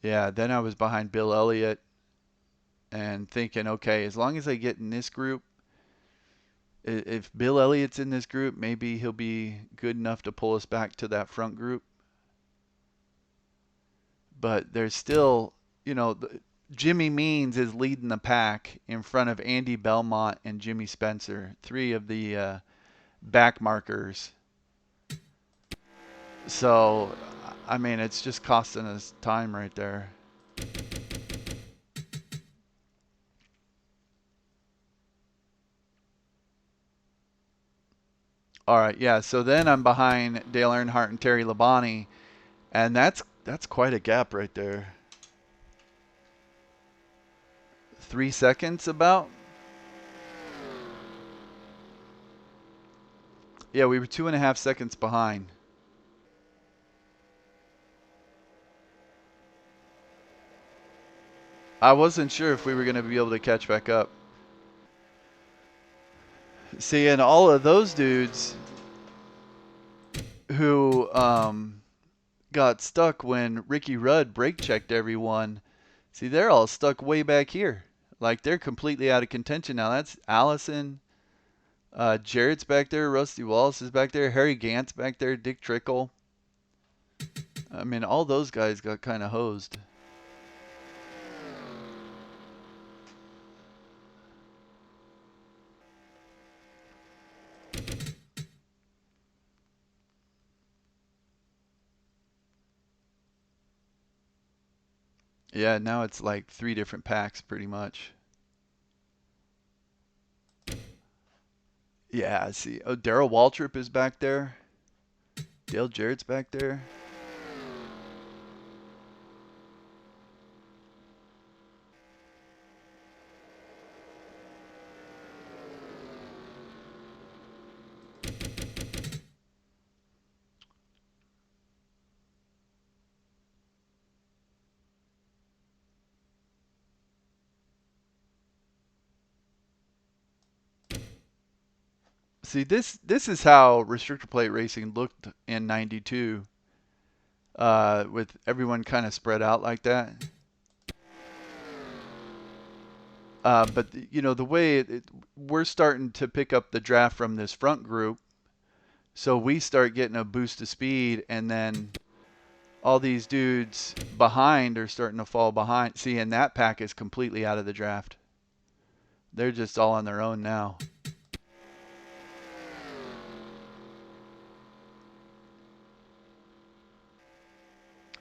Yeah, then I was behind Bill Elliott and thinking, okay, as long as I get in this group, if Bill Elliott's in this group, maybe he'll be good enough to pull us back to that front group. But there's still, you know, Jimmy Means is leading the pack in front of Andy Belmont and Jimmy Spencer, three of the back markers. So, I mean, it's just costing us time right there. All right, yeah. So then I'm behind Dale Earnhardt and Terry Labonte, and that's quite a gap right there. 3 seconds about. Yeah, we were 2.5 seconds behind. I wasn't sure if we were going to be able to catch back up. See, and all of those dudes who got stuck when Ricky Rudd brake checked everyone, see, they're all stuck way back here. Like, they're completely out of contention now. That's Allison. Jarrett's back there. Rusty Wallace is back there. Harry Gant's back there. Dick Trickle. I mean, all those guys got kind of hosed. Yeah, now it's like three different packs pretty much. Yeah, I see. Oh, Darrell Waltrip is back there. Dale Jarrett's back there. See, this is how restrictor plate racing looked in '92. with everyone kind of spread out like that. But you know, the way we're starting to pick up the draft from this front group, so we start getting a boost of speed, and then all these dudes behind are starting to fall behind. See, and that pack is completely out of the draft. They're just all on their own now.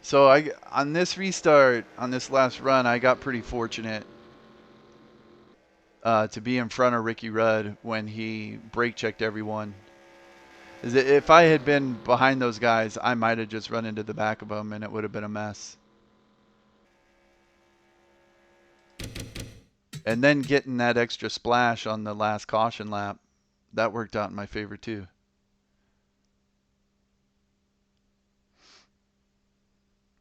So on this restart, on this last run, I got pretty fortunate to be in front of Ricky Rudd when he brake checked everyone. If I had been behind those guys, I might have just run into the back of them and it would have been a mess. And then getting that extra splash on the last caution lap, that worked out in my favor too.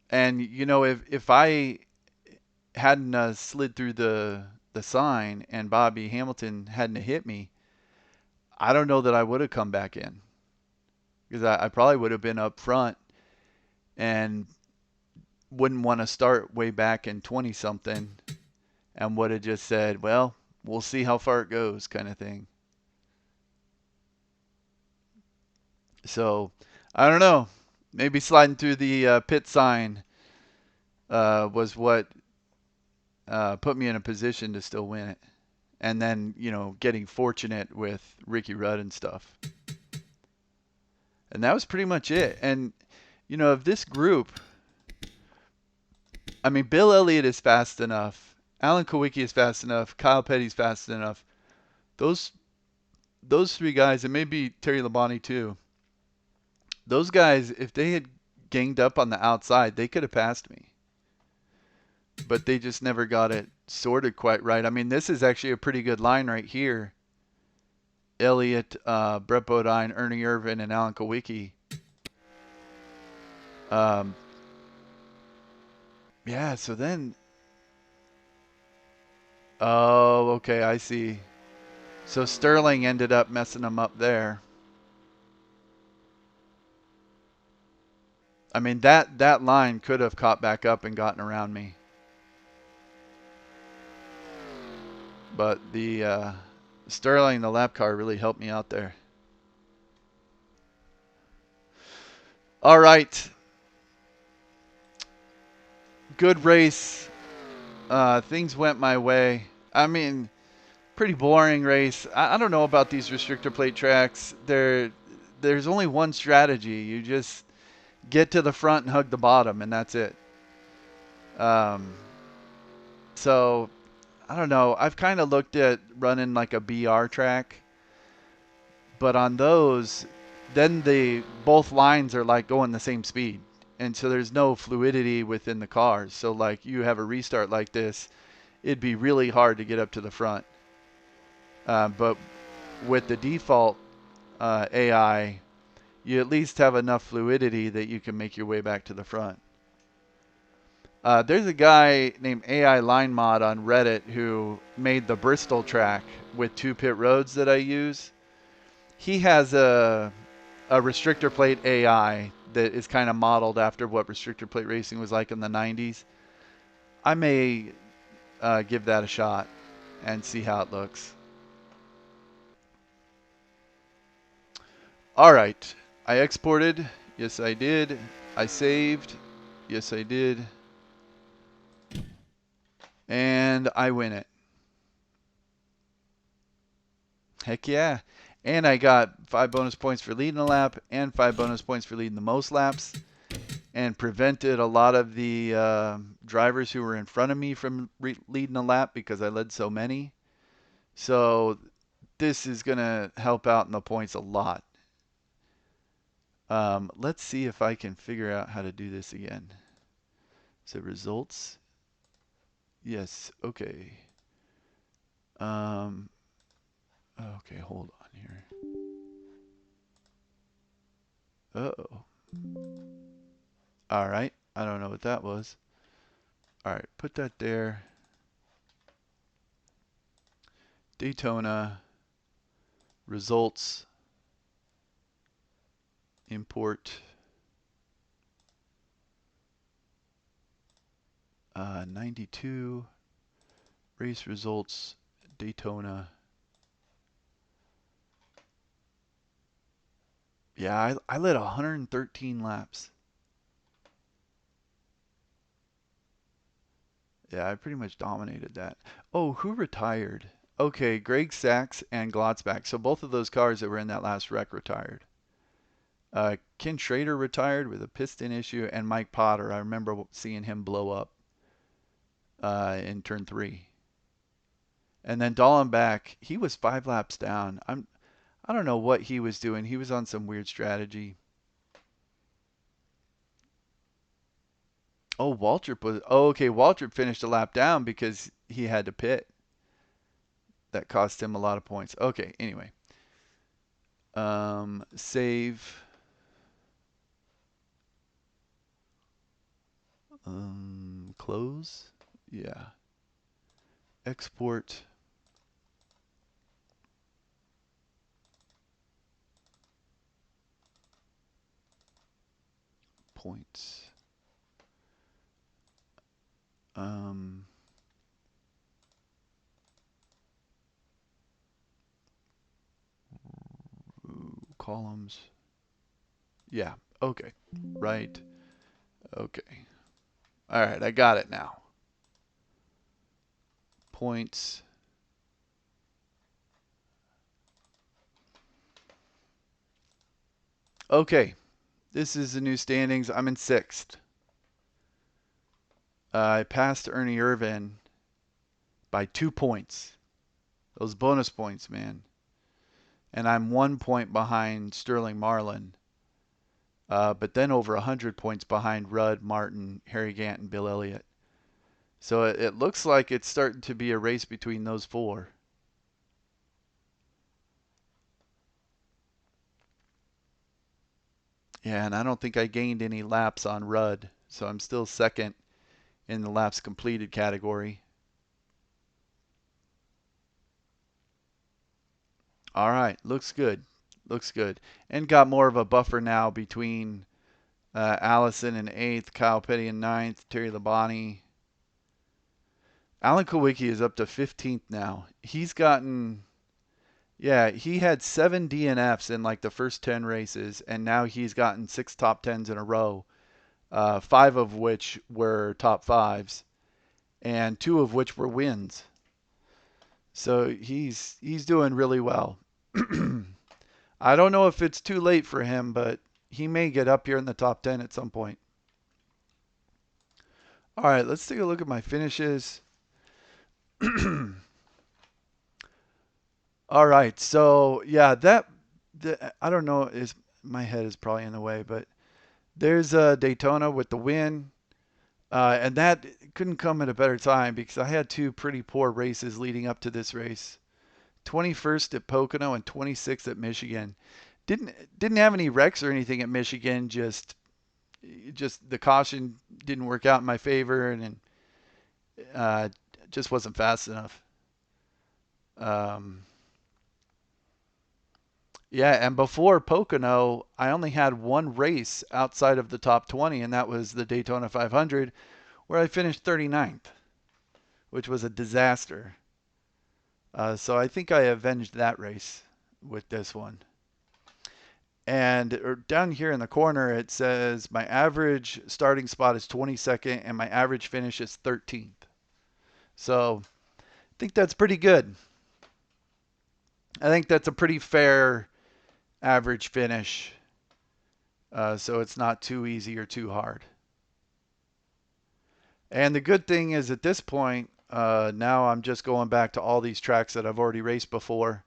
And you know, if I hadn't slid through the sign and Bobby Hamilton hadn't hit me, I don't know that I would have come back in, because I probably would have been up front and wouldn't want to start way back in 20 something and would have just said, well, we'll see how far it goes, kind of thing. So I don't know. Maybe sliding through the pit sign was what put me in a position to still win it. And then, you know, getting fortunate with Ricky Rudd and stuff. And that was pretty much it. And, you know, of this group, I mean, Bill Elliott is fast enough. Alan Kowicki is fast enough. Kyle Petty's fast enough. Those three guys, and maybe Terry Labonte too. Those guys, if they had ganged up on the outside, they could have passed me. But they just never got it sorted quite right. I mean, this is actually a pretty good line right here. Elliott, Brett Bodine, Ernie Irvin, and Alan Kowicki. Yeah, so then... Oh, okay, I see. So Sterling ended up messing them up there. I mean, that line could have caught back up and gotten around me. But the Sterling, the lap car, really helped me out there. All right. Good race. Things went my way. I mean, pretty boring race. I don't know about these restrictor plate tracks. There's only one strategy. You just get to the front and hug the bottom, and that's it. So I don't know. I've kind of looked at running like a BR track, but on those, then both lines are like going the same speed, and so there's no fluidity within the cars. So like you have a restart like this, it'd be really hard to get up to the front. But with the default AI, you at least have enough fluidity that you can make your way back to the front. There's a guy named AI Line Mod on Reddit who made the Bristol track with 2 pit roads that I use. He has a restrictor plate AI that is kind of modeled after what restrictor plate racing was like in the 90s. I may give that a shot and see how it looks. All right. I exported. Yes, I did. I saved. Yes, I did. And I win it. Heck yeah. And I got 5 bonus points for leading a lap and 5 bonus points for leading the most laps, and prevented a lot of the drivers who were in front of me from leading a lap because I led so many. So this is going to help out in the points a lot. Let's see if I can figure out how to do this again. So results. Yes, okay. Okay, hold on here. Uh-oh. All right, I don't know what that was. All right, put that there. Daytona. Results. Import. 92 race results, Daytona. Yeah, I led 113 laps. Yeah, I pretty much dominated that. Oh, who retired? Okay, Greg Sachs and Glotzback. So both of those cars that were in that last wreck retired. Ken Schrader retired with a piston issue, and Mike Potter. I remember seeing him blow up in turn 3. And then Dallenbach, he was 5 laps down. I don't know what he was doing. He was on some weird strategy. Oh, Waltrip was. Oh, okay. Waltrip finished a lap down because he had to pit. That cost him a lot of points. Okay. Anyway, save. Close. Yeah. Export points. Um, columns. Yeah. Okay. Right. Okay. All right. I got it now. Points. Okay. This is the new standings. I'm in 6th. I passed Ernie Irvin by 2 points. Those bonus points, man. And I'm 1 point behind Sterling Marlin. But then over 100 points behind Rudd, Martin, Harry Gant, and Bill Elliott. So it looks like it's starting to be a race between those 4. Yeah, and I don't think I gained any laps on Rudd, so I'm still 2nd in the laps completed category. All right, looks good. Looks good. And got more of a buffer now between Allison in 8th, Kyle Petty in 9th, Terry Labonte. Alan Kulwicki is up to 15th now. He's gotten, yeah, he had 7 DNFs in like the first 10 races, and now he's gotten 6 top 10s in a row, 5 of which were top 5s, and 2 of which were wins. So he's doing really well. I don't know if it's too late for him, but he may get up here in the top 10 at some point. All right, let's take a look at my finishes. All right, so yeah, I don't know, is my head is probably in the way, but there's Daytona with the win, and that couldn't come at a better time because I had 2 pretty poor races leading up to this race. 21st at Pocono and 26th at Michigan. Didn't have any wrecks or anything at Michigan. Just the caution didn't work out in my favor, and uh, just wasn't fast enough. Um, yeah, and before Pocono, I only had 1 race outside of the top 20, and that was the Daytona 500, where I finished 39th, which was a disaster. So I think I avenged that race with this one. And down here in the corner, it says my average starting spot is 22nd and my average finish is 13th. So I think that's pretty good. I think that's a pretty fair average finish. So it's not too easy or too hard. And the good thing is at this point, now I'm just going back to all these tracks that I've already raced before.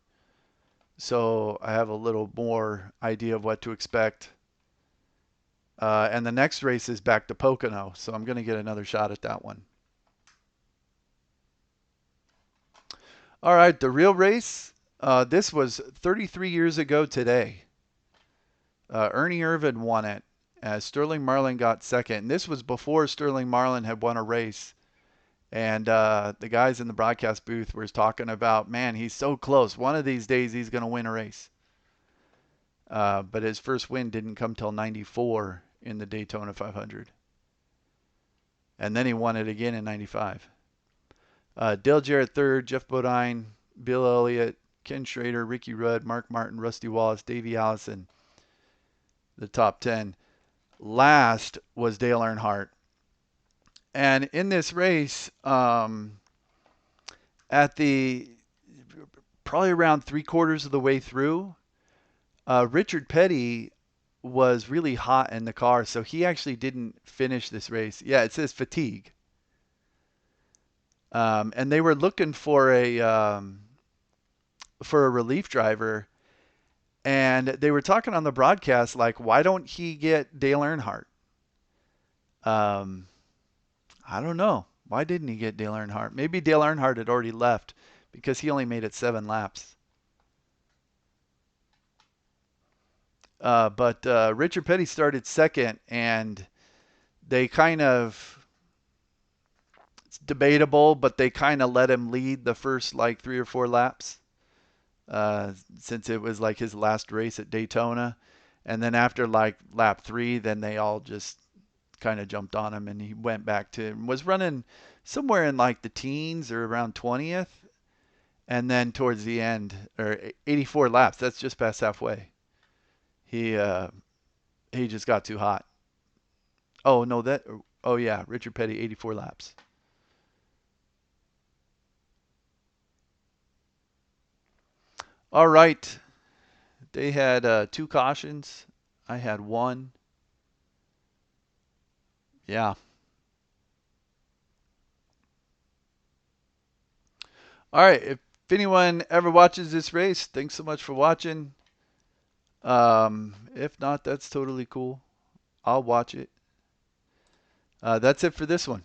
So I have a little more idea of what to expect. And the next race is back to Pocono, so I'm going to get another shot at that one. All right, the real race. This was 33 years ago today. Ernie Irvin won it as Sterling Marlin got 2nd. And this was before Sterling Marlin had won a race. And the guys in the broadcast booth were talking about, man, he's so close. One of these days he's going to win a race. But his first win didn't come till 94 in the Daytona 500. and then he won it again in 95. Dale Jarrett third, Jeff Bodine, Bill Elliott, Ken Schrader, Ricky Rudd, Mark Martin, Rusty Wallace, Davey Allison, the top 10. Last was Dale Earnhardt. And in this race, at the probably around 3/4 of the way through, Richard Petty was really hot in the car, so he actually didn't finish this race. Yeah, it says fatigue. And they were looking for a relief driver, and they were talking on the broadcast like, why don't he get Dale Earnhardt? Um, I don't know. Why didn't he get Dale Earnhardt? Maybe Dale Earnhardt had already left because he only made it 7 laps. But Richard Petty started second, and they kind of, it's debatable, but they kind of let him lead the first like 3 or 4 laps, since it was like his last race at Daytona. And then after like lap 3, then they all just kind of jumped on him, and he went back to, was running somewhere in like the teens or around 20th. And then towards the end, or 84 laps, that's just past halfway. He just got too hot. Oh no, oh yeah, Richard Petty 84 laps. All right. They had 2 cautions. I had 1. Yeah. All right. If anyone ever watches this race, thanks so much for watching. If not, that's totally cool. I'll watch it. That's it for this one.